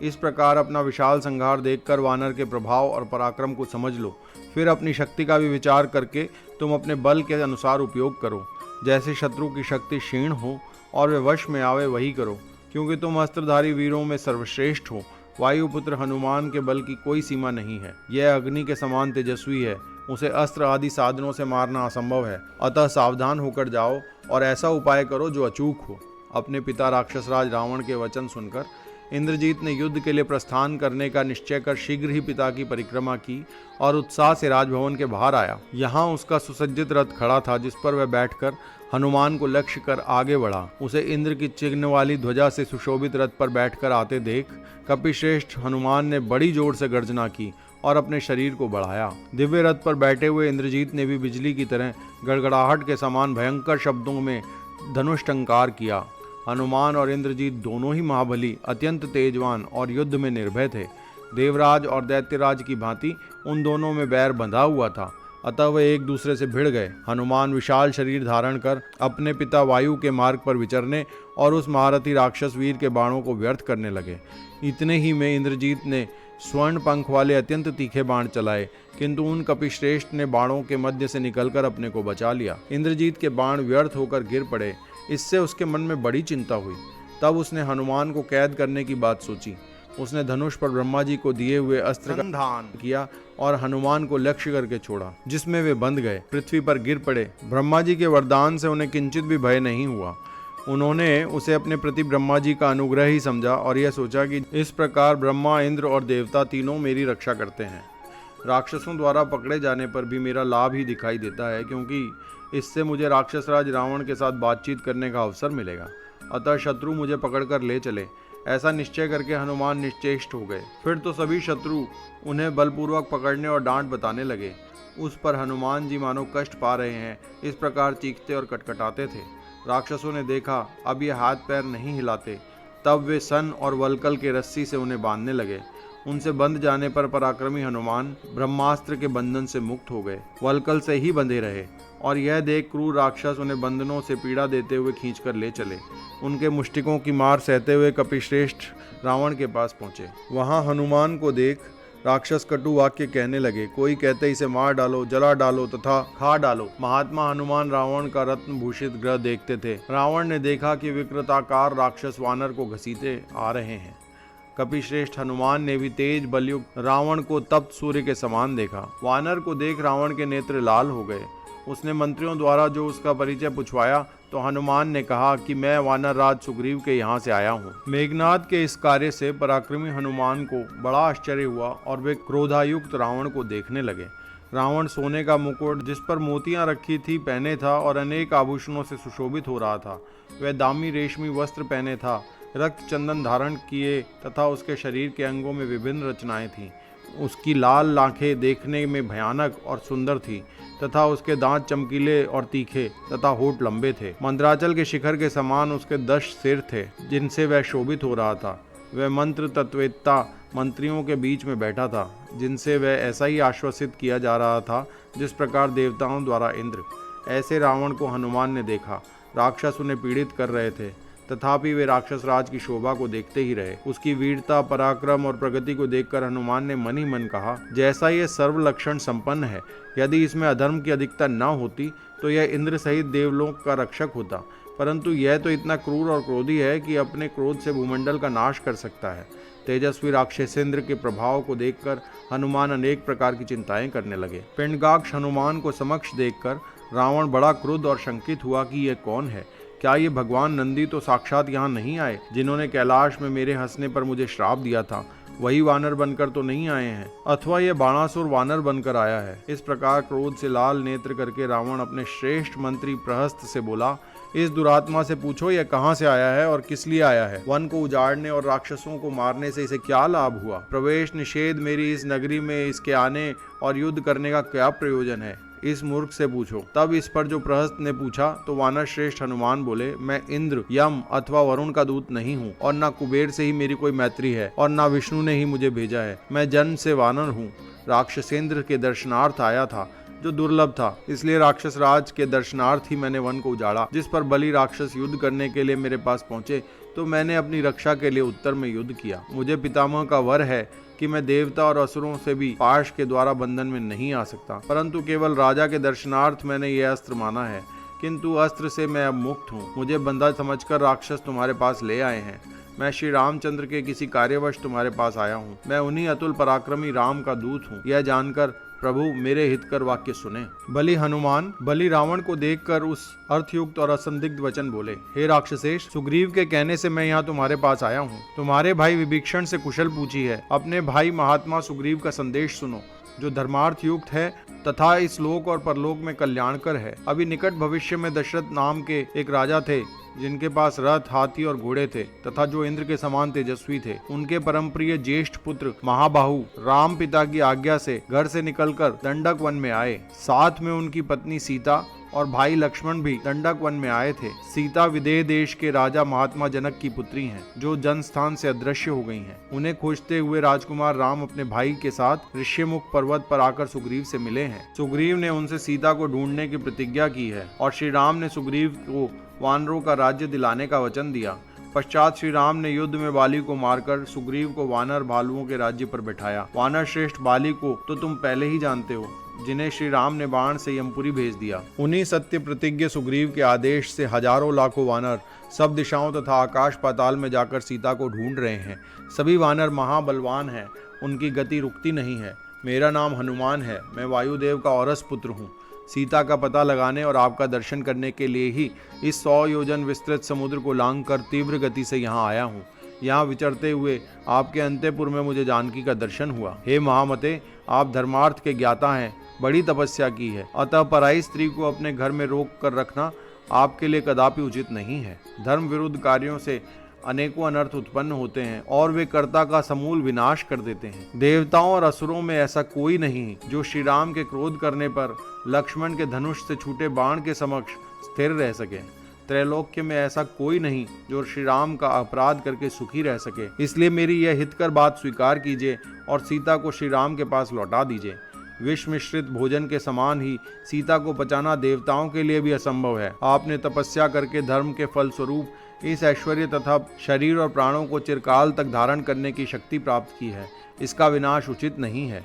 इस प्रकार अपना विशाल संहार देखकर वानर के प्रभाव और पराक्रम को समझ लो। फिर अपनी शक्ति का भी विचार करके तुम अपने बल के अनुसार उपयोग करो। जैसे शत्रु की शक्ति क्षीण हो और वे वश में आवे, वही करो, क्योंकि तुम अस्त्रधारी वीरों में सर्वश्रेष्ठ हो। वायुपुत्र हनुमान के बल की कोई सीमा नहीं है। यह अग्नि के समान तेजस्वी है। उसे अस्त्र आदि साधनों से मारना असंभव है। अतः सावधान होकर जाओ और ऐसा उपाय करो जो अचूक हो। अपने पिता राक्षसराज रावण के वचन सुनकर इंद्रजीत ने युद्ध के लिए प्रस्थान करने का निश्चय कर शीघ्र ही पिता की परिक्रमा की और उत्साह से राजभवन के बाहर आया। यहाँ उसका सुसज्जित रथ खड़ा था, जिस पर वह बैठकर हनुमान को लक्ष्य कर आगे बढ़ा। उसे इंद्र की चिन्ह वाली ध्वजा से सुशोभित रथ पर बैठकर आते देख कपिश्रेष्ठ हनुमान ने बड़ी जोर से गर्जना की और अपने शरीर को बढ़ाया। दिव्य रथ पर बैठे हुए इंद्रजीत ने भी बिजली की तरह गड़गड़ाहट के समान भयंकर शब्दों में धनुष टंकार किया। हनुमान और इंद्रजीत दोनों ही महाबली, अत्यंत तेजवान और युद्ध में निर्भय थे। देवराज और दैत्यराज की भांति उन दोनों में बैर बंधा हुआ था, अतः वे एक दूसरे से भिड़ गए। हनुमान विशाल शरीर धारण कर अपने पिता वायु के मार्ग पर विचरने और उस महारथी राक्षस वीर के बाणों को व्यर्थ करने लगे। इतने ही में इंद्रजीत ने स्वर्ण पंख वाले अत्यंत तीखे बाण चलाए, किंतु उन कपिश्रेष्ठ ने बाणों के मध्य से निकलकर अपने को बचा लिया। इंद्रजीत के बाण व्यर्थ होकर गिर पड़े। इससे उसके मन में बड़ी चिंता हुई। तब उसने हनुमान को कैद करने की बात सोची। उसने धनुष पर ब्रह्मा जी को दिए हुए अस्त्र का संधान किया और हनुमान को लक्ष्य करके छोड़ा, जिसमें वे बंध गए, पृथ्वी पर गिर पड़े। ब्रह्मा जी के वरदान से उन्हें किंचित भी भय नहीं हुआ। उन्होंने उसे अपने प्रति ब्रह्मा जी का अनुग्रह ही समझा और यह सोचा कि इस प्रकार ब्रह्मा, इंद्र और देवता तीनों मेरी रक्षा करते हैं। राक्षसों द्वारा पकड़े जाने पर भी मेरा लाभ ही दिखाई देता है, क्योंकि इससे मुझे राक्षसराज रावण के साथ बातचीत करने का अवसर मिलेगा। अतः शत्रु मुझे पकड़कर ले चले, ऐसा निश्चय करके हनुमान निश्चेष्ट हो गए। फिर तो सभी शत्रु उन्हें बलपूर्वक पकड़ने और डांट बताने लगे। उस पर हनुमान जी मानो कष्ट पा रहे हैं, इस प्रकार चीखते और कटकटाते थे। राक्षसों ने देखा अब ये हाथ पैर नहीं हिलाते, तब वे सन और वलकल के रस्सी से उन्हें बांधने लगे। उनसे बंध जाने पर पराक्रमी हनुमान ब्रह्मास्त्र के बंधन से मुक्त हो गए, वलकल से ही बंधे रहे। और यह देख क्रूर राक्षस उन्हें बंधनों से पीड़ा देते हुए खींचकर ले चले। उनके मुष्टिकों की मार सहते हुए कपिश्रेष्ठ रावण के पास पहुंचे। वहां हनुमान को देख राक्षस कटु वाक्य कहने लगे। कोई कहते इसे मार डालो, जला डालो तथा खा डालो। महात्मा हनुमान रावण का रत्न भूषित ग्रह देखते थे। रावण ने देखा कि विकृताकार राक्षस वानर को घसीटे आ रहे हैं। कपिश्रेष्ठ हनुमान ने भी तेज बलयुक्त रावण को तप्त सूर्य के समान देखा। वानर को देख रावण के नेत्र लाल हो गए। उसने मंत्रियों द्वारा जो उसका परिचय पूछवाया तो हनुमान ने कहा कि मैं वानर राज सुग्रीव के यहाँ से आया हूँ। मेघनाद के इस कार्य से पराक्रमी हनुमान को बड़ा आश्चर्य हुआ और वे क्रोधायुक्त रावण को देखने लगे। रावण सोने का मुकुट जिस पर मोतियां रखी थी पहने था और अनेक आभूषणों से सुशोभित हो रहा था। वह दामी रेशमी वस्त्र पहने था, रक्त चंदन धारण किए तथा उसके शरीर के अंगों में विभिन्न रचनाएं थीं। उसकी लाल आंखें देखने में भयानक और सुंदर थी तथा उसके दांत चमकीले और तीखे तथा होठ लंबे थे। मंदराचल के शिखर के समान उसके 10 सिर थे जिनसे वह शोभित हो रहा था। वह मंत्र तत्ववेत्ता मंत्रियों के बीच में बैठा था, जिनसे वह ऐसा ही आश्वासित किया जा रहा था जिस प्रकार देवताओं द्वारा इंद्र। ऐसे रावण को हनुमान ने देखा। राक्षस उन्हें पीड़ित कर रहे थे, तथापि वे राक्षस राज की शोभा को देखते ही रहे। उसकी वीरता, पराक्रम और प्रगति को देखकर हनुमान ने मन ही मन कहा, जैसा ये सर्व लक्षण संपन्न है, यदि इसमें अधर्म की अधिकता न होती तो यह इंद्र सहित देवलोक का रक्षक होता, परंतु यह तो इतना क्रूर और क्रोधी है कि अपने क्रोध से भूमंडल का नाश कर सकता है। तेजस्वी राक्षसेंद्र के प्रभाव को देखकर हनुमान अनेक प्रकार की चिंताएं करने लगे। पिंडगाक्ष हनुमान को समक्ष देखकर रावण बड़ा क्रुद्ध और शंकित हुआ कि यह कौन है। क्या ये भगवान नंदी तो साक्षात यहाँ नहीं आए, जिन्होंने कैलाश में मेरे हंसने पर मुझे श्राप दिया था? वही वानर बनकर तो नहीं आए हैं, अथवा ये बाणासुर वानर बनकर आया है। इस प्रकार क्रोध से लाल नेत्र करके रावण अपने श्रेष्ठ मंत्री प्रहस्त से बोला, इस दुरात्मा से पूछो यह कहाँ से आया है और किस लिए आया है। वन को उजाड़ने और राक्षसों को मारने से इसे क्या लाभ हुआ? प्रवेश निषेध मेरी इस नगरी में इसके आने और युद्ध करने का क्या प्रयोजन है? इस मूर्ख से पूछो। तब इस पर जो प्रहस्त ने पूछा तो वानर श्रेष्ठ हनुमान बोले, मैं इंद्र, यम अथवा वरुण का दूत नहीं हूँ, और न कुबेर से ही मेरी कोई मैत्री है, और न विष्णु ने ही मुझे भेजा है। मैं जन्म से वानर हूँ। राक्षसेंद्र के दर्शनार्थ आया था, जो दुर्लभ था, इसलिए राक्षस राज के दर्शनार्थ ही मैंने वन को उजाड़ा। जिस पर बलि राक्षस युद्ध करने के लिए मेरे पास पहुंचे तो मैंने अपनी रक्षा के लिए उत्तर में युद्ध किया। मुझे पितामह का वर है कि मैं देवता और असुरों से भी पाश के द्वारा बंधन में नहीं आ सकता, परंतु केवल राजा के दर्शनार्थ मैंने यह अस्त्र माना है, किंतु अस्त्र से मैं अब मुक्त हूँ। मुझे बंधा समझकर राक्षस तुम्हारे पास ले आए हैं। मैं श्री रामचंद्र के किसी कार्यवश तुम्हारे पास आया हूँ। मैं उन्हीं अतुल पराक्रमी राम का दूत हूँ। यह जानकर प्रभु मेरे हितकर वाक्य सुने। बलि रावण को देखकर उस अर्थयुक्त और असंदिग्ध वचन बोले, हे राक्षसेश, सुग्रीव के कहने से मैं यहाँ तुम्हारे पास आया हूँ। तुम्हारे भाई विभीषण से कुशल पूछी है। अपने भाई महात्मा सुग्रीव का संदेश सुनो, जो धर्मार्थ युक्त है तथा इस लोक और परलोक में कल्याणकर है। अभी निकट भविष्य में दशरथ नाम के एक राजा थे, जिनके पास रथ, हाथी और घोड़े थे, तथा जो इंद्र के समान तेजस्वी थे। उनके परम प्रिय ज्येष्ठ पुत्र महाबाहु राम पिता की आज्ञा से घर से निकलकर दंडक वन में आए। साथ में उनकी पत्नी सीता और भाई लक्ष्मण भी दंडक वन में आए थे। सीता विदेह देश के राजा महात्मा जनक की पुत्री हैं, जो जनस्थान से अदृश्य हो गई हैं। उन्हें खोजते हुए राजकुमार राम अपने भाई के साथ ऋष्यमुख पर्वत पर आकर सुग्रीव से मिले हैं। सुग्रीव ने उनसे सीता को ढूंढने की प्रतिज्ञा की है, और श्री राम ने सुग्रीव को वानरों का राज्य दिलाने का वचन दिया। पश्चात श्री राम ने युद्ध में बाली को मारकर सुग्रीव को वानर भालुओं के राज्य पर बैठाया। वानर श्रेष्ठ बाली को तो तुम पहले ही जानते हो, जिन्हें श्री राम ने बाण से यमपुरी भेज दिया। उन्हीं सत्य प्रतिज्ञ सुग्रीव के आदेश से हजारों लाखों वानर सब दिशाओं तथा आकाश पाताल में जाकर सीता को ढूंढ रहे हैं। सभी वानर महाबलवान हैं, उनकी गति रुकती नहीं है। मेरा नाम हनुमान है। मैं वायुदेव का औरस पुत्र हूँ। सीता का पता लगाने और आपका दर्शन करने के लिए ही इस 100 योजन विस्तृत समुद्र को लांघकर तीव्र गति से यहाँ आया हूँ। यहाँ विचरते हुए आपके अंतःपुर में मुझे जानकी का दर्शन हुआ। हे महामते, आप धर्मार्थ के ज्ञाता हैं, बड़ी तपस्या की है, अतः पराई स्त्री को अपने घर में रोक कर रखना आपके लिए कदापि उचित नहीं है। धर्म विरुद्ध कार्यों से अनेकों अनर्थ उत्पन्न होते हैं और वे कर्ता का समूल विनाश कर देते हैं। देवताओं और असुरों में ऐसा कोई नहीं जो श्री राम के क्रोध करने पर लक्ष्मण के धनुष से छूटे बाण के समक्ष स्थिर रह सके। त्रैलोक्य में ऐसा कोई नहीं जो श्री राम का अपराध करके सुखी रह सके। इसलिए मेरी यह हितकर बात स्वीकार कीजिए और सीता को श्री राम के पास लौटा दीजिए। विष मिश्रित भोजन के समान ही सीता को पचाना देवताओं के लिए भी असंभव है। आपने तपस्या करके धर्म के फल स्वरूप इस ऐश्वर्य तथा शरीर और प्राणों को चिरकाल तक धारण करने की शक्ति प्राप्त की है। इसका विनाश उचित नहीं है।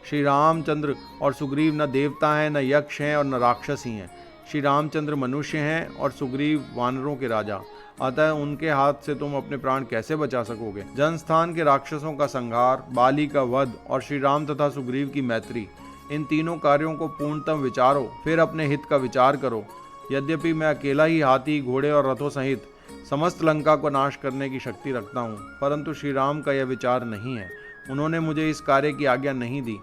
श्री रामचंद्र और सुग्रीव न देवता हैं, न यक्ष हैं और न राक्षस ही हैं। श्री रामचंद्र मनुष्य हैं और सुग्रीव वानरों के राजा। अतः उनके हाथ से तुम अपने प्राण कैसे बचा सकोगे? जनस्थान के राक्षसों का संहार, बाली का वध और श्री राम तथा सुग्रीव की मैत्री, इन तीनों कार्यों को पूर्णतम विचारो, फिर अपने हित का विचार करो। यद्यपि मैं अकेला ही हाथी, घोड़े और रथों सहित समस्त लंका को नाश करने की शक्ति रखता हूँ, परंतु श्री राम का यह विचार नहीं है। उन्होंने मुझे इस कार्य की आज्ञा नहीं दी।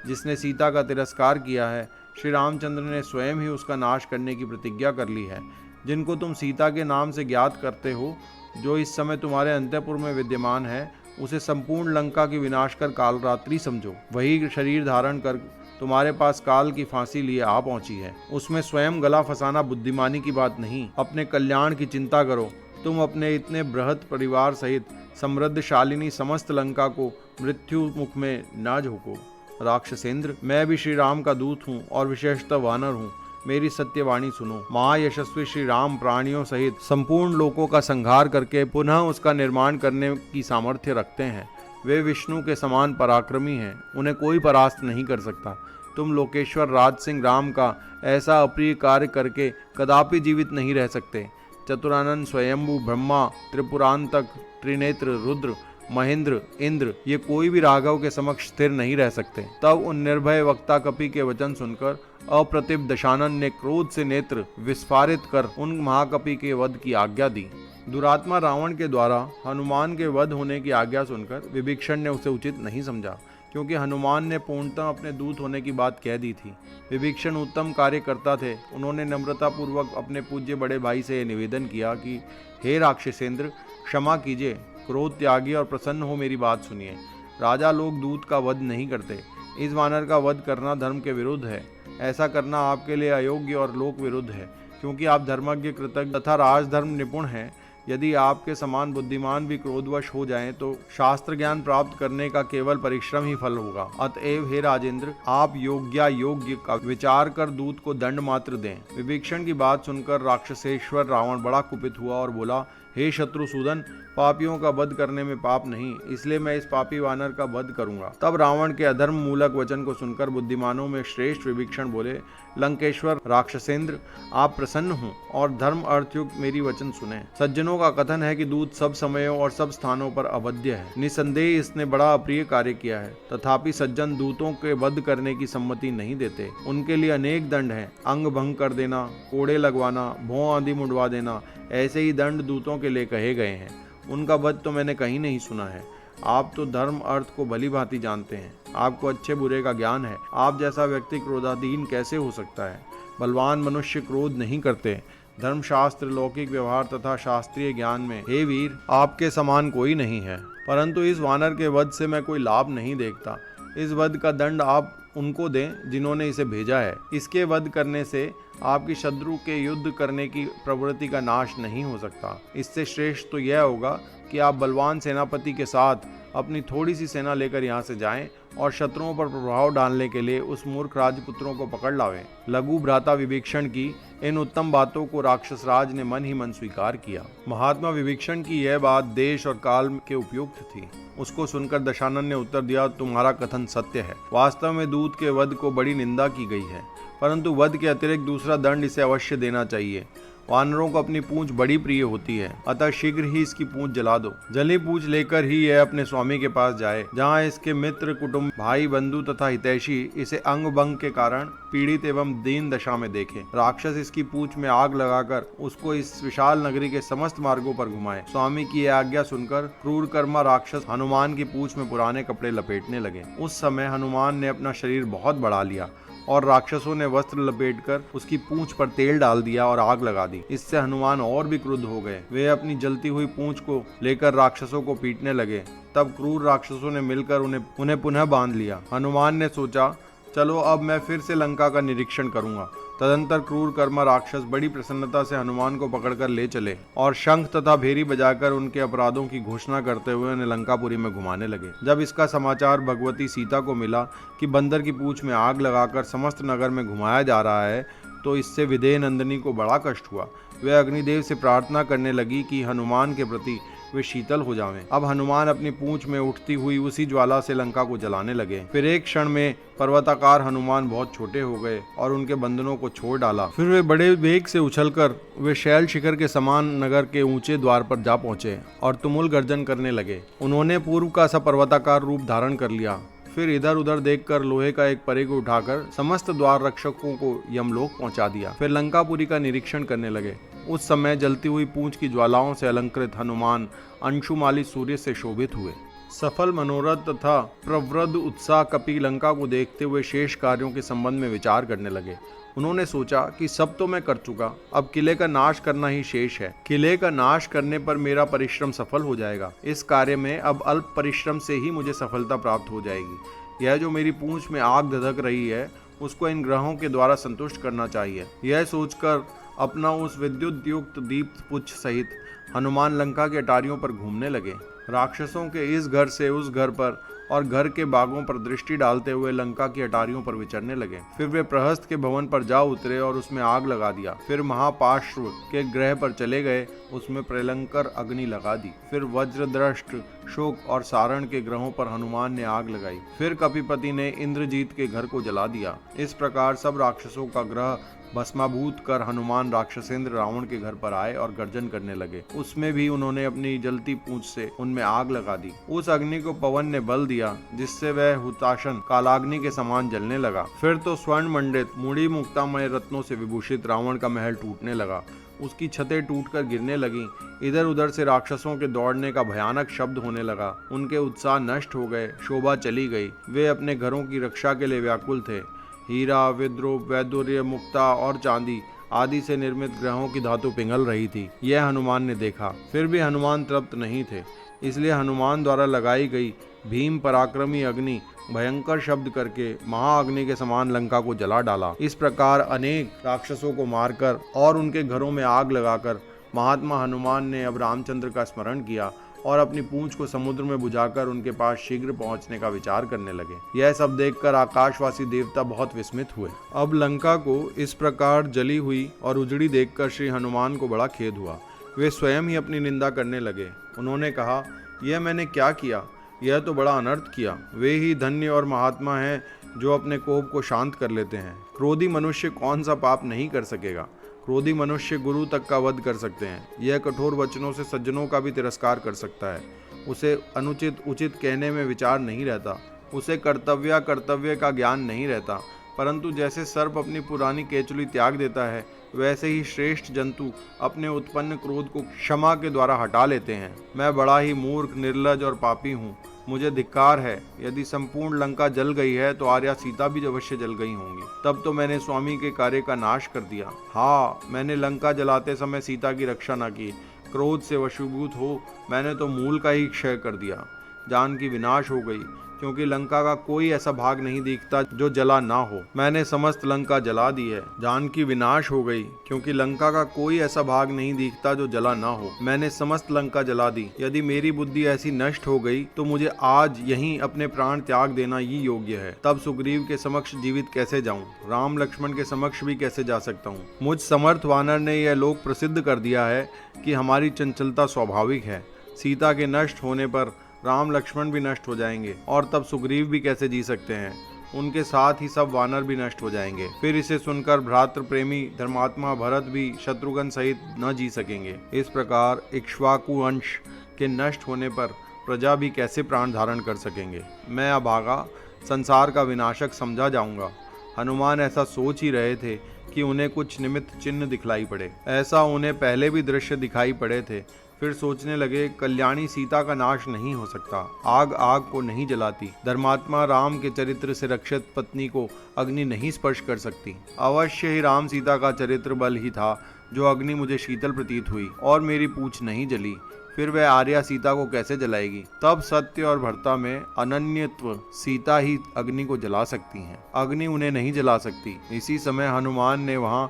जिसने सीता का तिरस्कार किया है, श्री रामचंद्र ने स्वयं ही उसका नाश करने की प्रतिज्ञा कर ली है। जिनको तुम सीता के नाम से ज्ञात करते हो, जो इस समय तुम्हारे अंतःपुर में विद्यमान है, उसे संपूर्ण लंका की विनाश कर कालरात्रि समझो। वही शरीर धारण कर तुम्हारे पास काल की फांसी लिए आ पहुंची है। उसमें स्वयं गला फंसाना बुद्धिमानी की बात नहीं। अपने कल्याण की चिंता करो, तुम अपने इतने बृहत परिवार सहित समृद्धशालिनी समस्त लंका को मृत्यु मुख में ना झोंको। राक्षसेंद्र, मैं भी श्री राम का दूत हूँ और विशेषतः वानर हूँ। मेरी सत्यवाणी सुनो। महायशस्वी श्री राम प्राणियों सहित संपूर्ण लोकों का संहार करके पुनः उसका निर्माण करने की सामर्थ्य रखते हैं। वे विष्णु के समान पराक्रमी हैं, उन्हें कोई परास्त नहीं कर सकता। तुम लोकेश्वर राज सिंह राम का ऐसा अप्रिय कार्य करके कदापि जीवित नहीं रह सकते। चतुरानंद, स्वयंभू, ब्रह्मा, त्रिपुरांतक, त्रिनेत्र, रुद्र, महेंद्र, इंद्र, ये कोई भी राघव के समक्ष स्थिर नहीं रह सकते। तब उन निर्भय वक्ता कपि के वचन सुनकर अप्रतिभ दशानन ने क्रोध से नेत्र विस्फारित कर उन महाकपि के वध की आज्ञा दी। दुरात्मा रावण के द्वारा हनुमान के वध होने की आज्ञा सुनकर विभीषण ने उसे उचित नहीं समझा, क्योंकि हनुमान ने पूर्णतः अपने दूत होने की बात कह दी थी। विभीषण उत्तम कार्य करता थे। उन्होंने नम्रता पूर्वक अपने पूज्य बड़े भाई से निवेदन किया कि हे राक्षसेंद्र, क्षमा कीजिए, क्रोध त्यागी और प्रसन्न हो मेरी बात सुनिए। राजा लोग दूत का वध नहीं करते। इस वानर का वध करना धर्म के विरुद्ध है। ऐसा करना आपके लिए अयोग्य और लोक विरुद्ध है, क्योंकि आप धर्मज्ञ, कृतज्ञ तथा राजधर्म निपुण हैं। यदि आपके समान बुद्धिमान भी क्रोधवश हो जाएं तो शास्त्र ज्ञान प्राप्त करने का केवल परिश्रम ही फल होगा। अतएव हे राजेंद्र, आप योग्य का विचार कर दूत को दंड मात्र दें। विभीषण की बात सुनकर राक्षसेश्वर रावण बड़ा कुपित हुआ और बोला, हे शत्रुसूदन, पापियों का वध करने में पाप नहीं, इसलिए मैं इस पापी वानर का वध करूंगा। तब रावण के अधर्म मूलक वचन को सुनकर बुद्धिमानों में श्रेष्ठ विभीषण बोले, लंकेश्वर राक्षसेंद्र, आप प्रसन्न हों और धर्म अर्थयुक्त मेरी वचन सुने। सज्जनों का कथन है कि दूत सब समयों और सब स्थानों पर अवध्य है। निसंदेह इसने बड़ा अप्रिय कार्य किया है, तथापि सज्जन दूतों के वध करने की सम्मति नहीं देते। उनके लिए अनेक दंड हैं, अंग भंग कर देना, कोड़े लगवाना, भौं आदि मुंडवा देना, ऐसे ही दंड दूतों के लिए कहे गए हैं। उनका वध तो मैंने कहीं नहीं सुना है। आप तो धर्म अर्थ को भली भांति जानते हैं, आपको अच्छे बुरे का ज्ञान है। आप जैसा व्यक्ति क्रोधाधीन कैसे हो सकता है? बलवान मनुष्य क्रोध नहीं करते। धर्मशास्त्र, लौकिक व्यवहार तथा शास्त्रीय ज्ञान में हे वीर, आपके समान कोई नहीं है। परंतु इस वानर के वध से मैं कोई लाभ नहीं देखता। इस वध का दंड आप उनको दें जिन्होंने इसे भेजा है। इसके वध करने से आपकी शत्रु के युद्ध करने की प्रवृत्ति का नाश नहीं हो सकता। इससे श्रेष्ठ तो यह होगा कि आप बलवान सेनापति के साथ अपनी थोड़ी सी सेना लेकर यहाँ से जाएं और शत्रुओं पर प्रभाव डालने के लिए उस मूर्ख राजपुत्रों को पकड़ लावें। लघु भ्राता विभीषण की इन उत्तम बातों को राक्षस राज ने मन ही मन स्वीकार किया। महात्मा विभीषण की यह बात देश और काल के उपयुक्त थी। उसको सुनकर दशानन ने उत्तर दिया, तुम्हारा कथन सत्य है। वास्तव में दूत के वध को बड़ी निंदा की गई है, परंतु वध के अतिरिक्त दूसरा दंड इसे अवश्य देना चाहिए। वानरों को अपनी पूंछ बड़ी प्रिय होती है, अतः शीघ्र ही इसकी पूंछ जला दो। जली पूंछ लेकर ही यह अपने स्वामी के पास जाए, जहाँ इसके मित्र, कुटुंब, भाई, बंधु तथा हितैषी इसे अंग भंग के कारण पीड़ित एवं दीन दशा में देखें। राक्षस इसकी पूंछ में आग लगाकर उसको इस विशाल नगरी के समस्त मार्गों पर घुमाए। स्वामी की यह आज्ञा सुनकर क्रूर कर्मा राक्षस हनुमान की पूंछ में पुराने कपड़े लपेटने लगे। उस समय हनुमान ने अपना शरीर बहुत बढ़ा लिया और राक्षसों ने वस्त्र लपेटकर उसकी पूंछ पर तेल डाल दिया और आग लगा दी। इससे हनुमान और भी क्रुद्ध हो गए। वे अपनी जलती हुई पूंछ को लेकर राक्षसों को पीटने लगे। तब क्रूर राक्षसों ने मिलकर उन्हें पुनः बांध लिया। हनुमान ने सोचा, चलो अब मैं फिर से लंका का निरीक्षण करूंगा। तदंतर क्रूर कर्मा राक्षस बड़ी प्रसन्नता से हनुमान को पकड़कर ले चले और शंख तथा भेरी बजाकर उनके अपराधों की घोषणा करते हुए उन्हें लंकापुरी में घुमाने लगे। जब इसका समाचार भगवती सीता को मिला कि बंदर की पूंछ में आग लगाकर समस्त नगर में घुमाया जा रहा है, तो इससे विदेह नंदिनी को बड़ा कष्ट हुआ। वह अग्निदेव से प्रार्थना करने लगी कि हनुमान के प्रति वे शीतल हो जावें। अब हनुमान अपनी पूंछ में उठती हुई उसी ज्वाला से लंका को जलाने लगे। फिर एक क्षण में पर्वताकार हनुमान बहुत छोटे हो गए और उनके बंधनों को छोड़ डाला। फिर वे बड़े वेग से उछलकर वे शैल शिखर के समान नगर के ऊंचे द्वार पर जा पहुंचे और तुमुल गर्जन करने लगे। उन्होंने पूर्व का सा पर्वताकार रूप धारण कर लिया। फिर इधर उधर देखकर लोहे का एक परिघ उठाकर समस्त द्वार रक्षकों को यमलोक पहुंचा दिया। फिर लंकापुरी का निरीक्षण करने लगे। उस समय जलती हुई पूंछ की ज्वालाओं से अलंकृत हनुमान अंशुमाली सूर्य से शोभित हुए। सफल मनोरथ तथा प्रवृद्ध उत्साह कपि लंका को देखते हुए शेष कार्यों के संबंध में विचार करने लगे। उन्होंने सोचा कि सब तो मैं कर चुका, अब किले का नाश करना ही शेष है। किले का नाश करने पर मेरा परिश्रम सफल हो जाएगा। इस कार्य में अब अल्प परिश्रम से ही मुझे सफलता प्राप्त हो जाएगी। यह जो मेरी पूंछ में आग धधक रही है, उसको इन ग्रहों के द्वारा संतुष्ट करना चाहिए। यह सोचकर अपना उस विद्युत युक्त दीप्त पुच्छ सहित हनुमान लंका के अटारियों पर घूमने लगे। राक्षसों के इस घर से उस घर पर और घर के बागों पर दृष्टि डालते हुए लंका की अटारियों पर विचरने लगे। फिर वे प्रहस्त के भवन पर जा उतरे और उसमें आग लगा दिया। फिर महापार्श्व के ग्रह पर चले गए, उसमें प्रलंकर अग्नि लगा दी। फिर वज्रदृष्ट, शोक और सारण के ग्रहों पर हनुमान ने आग लगाई। फिर कपिपति ने इंद्रजीत के घर को जला दिया। इस प्रकार सब राक्षसों का ग्रह भस्माभूत कर हनुमान राक्षसेंद्र रावण के घर पर आए और गर्जन करने लगे। उसमें भी उन्होंने अपनी जलती पूंछ से उनमें आग लगा दी। उस अग्नि को पवन ने बल दिया, जिससे वह हुताशन कालाग्नि के समान जलने लगा। फिर तो स्वर्ण मंडित मुड़ी मुक्तामय रत्नों से विभूषित रावण का महल टूटने लगा। उसकी छतें टूटकर गिरने लगीं। इधर उधर से राक्षसों के दौड़ने का भयानक शब्द होने लगा। उनके उत्साह नष्ट हो गए, शोभा चली गई। वे अपने घरों की रक्षा के लिए व्याकुल थे। हीरा, विद्रुप, वैदुर्य, मुक्ता और चांदी आदि से निर्मित ग्रहों की धातु पिघल रही थी। यह हनुमान ने देखा। फिर भी हनुमान तृप्त नहीं थे, इसलिए हनुमान द्वारा लगाई गई भीम पराक्रमी अग्नि भयंकर शब्द करके महाअग्नि के समान लंका को जला डाला। इस प्रकार अनेक राक्षसों को मारकर और उनके घरों में आग लगाकर महात्मा हनुमान ने अब रामचंद्र का स्मरण किया और अपनी पूंछ को समुद्र में बुझाकर उनके पास शीघ्र पहुंचने का विचार करने लगे। यह सब देखकर आकाशवासी देवता बहुत विस्मित हुए। अब लंका को इस प्रकार जली हुई और उजड़ी देखकर श्री हनुमान को बड़ा खेद हुआ। वे स्वयं ही अपनी निंदा करने लगे। उन्होंने कहा, यह मैंने क्या किया? यह तो बड़ा अनर्थ किया। वे ही धन्य और महात्मा हैं जो अपने कोप को शांत कर लेते हैं। क्रोधी मनुष्य कौन सा पाप नहीं कर सकेगा? क्रोधी मनुष्य गुरु तक का वध कर सकते हैं। यह कठोर वचनों से सज्जनों का भी तिरस्कार कर सकता है। उसे अनुचित उचित कहने में विचार नहीं रहता। उसे कर्तव्य का ज्ञान नहीं रहता। परंतु जैसे सर्प अपनी पुरानी केचुली त्याग देता है, वैसे ही श्रेष्ठ जंतु अपने उत्पन्न क्रोध को क्षमा के द्वारा हटा लेते हैं। मैं बड़ा ही मूर्ख, निर्लज और पापी हूँ। मुझे धिक्कार है। यदि संपूर्ण लंका जल गई है तो आर्या सीता भी अवश्य जल गई होंगी। तब तो मैंने स्वामी के कार्य का नाश कर दिया। हाँ, मैंने लंका जलाते समय सीता की रक्षा न की। क्रोध से वशीभूत हो मैंने तो मूल का ही क्षय कर दिया। जानकी विनाश हो गई, क्योंकि लंका का कोई ऐसा भाग नहीं दिखता जो जला ना हो। मैंने समस्त लंका जला दी है। जानकी विनाश हो गई, क्योंकि लंका का कोई ऐसा भाग नहीं दिखता जो जला ना हो। मैंने समस्त लंका जला दी। यदि मेरी बुद्धि ऐसी नष्ट हो गई तो मुझे आज यहीं अपने प्राण त्याग देना ही योग्य है। तब सुग्रीव के समक्ष जीवित कैसे जाऊं? राम लक्ष्मण के समक्ष भी कैसे जा सकता हूँ? मुझ समर्थ वानर ने यह लोक प्रसिद्ध कर दिया है कि हमारी चंचलता स्वाभाविक है। सीता के नष्ट होने पर राम लक्ष्मण भी नष्ट हो जाएंगे और तब सुग्रीव भी कैसे जी सकते हैं? उनके साथ ही सब वानर भी नष्ट हो जाएंगे। फिर इसे सुनकर भ्रातृ प्रेमी धर्मात्मा भरत भी शत्रुघ्न सहित न जी सकेंगे। इस प्रकार इक्ष्वाकु वंश के नष्ट होने पर प्रजा भी कैसे प्राण धारण कर सकेंगे? मैं अभागा संसार का विनाशक समझा जाऊंगा। हनुमान ऐसा सोच ही रहे थे कि उन्हें कुछ निमित्त चिन्ह दिखलाई पड़े। ऐसा उन्हें पहले भी दृश्य दिखाई पड़े थे। फिर सोचने लगे, कल्याणी सीता का नाश नहीं हो सकता। आग आग को नहीं जलाती। धर्मात्मा राम के चरित्र से रक्षित पत्नी को अग्नि नहीं स्पर्श कर सकती। अवश्य ही राम सीता का चरित्र बल ही था जो अग्नि मुझे शीतल प्रतीत हुई और मेरी पूंछ नहीं जली। फिर वह आर्या सीता को कैसे जलाएगी? तब सत्य और भर्ता में अनन्यत्व सीता ही अग्नि को जला सकती हैं। अग्नि उन्हें नहीं जला सकती। इसी समय हनुमान ने वहां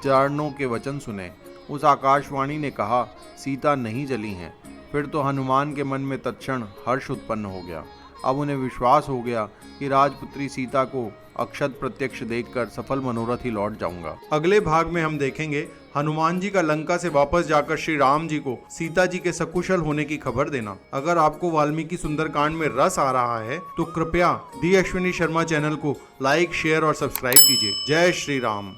चारणों के वचन सुने। उस आकाशवाणी ने कहा, सीता नहीं जली हैं। फिर तो हनुमान के मन में तत्क्षण हर्ष उत्पन्न हो गया। अब उन्हें विश्वास हो गया कि राजपुत्री सीता को अक्षत प्रत्यक्ष देखकर सफल मनोरथ ही लौट जाऊंगा। अगले भाग में हम देखेंगे हनुमान जी का लंका से वापस जाकर श्री राम जी को सीता जी के सकुशल होने की खबर देना। अगर आपको वाल्मीकि सुंदरकांड में रस आ रहा है तो कृपया दी अश्विनी शर्मा चैनल को लाइक, शेयर और सब्सक्राइब कीजिए। जय श्री राम।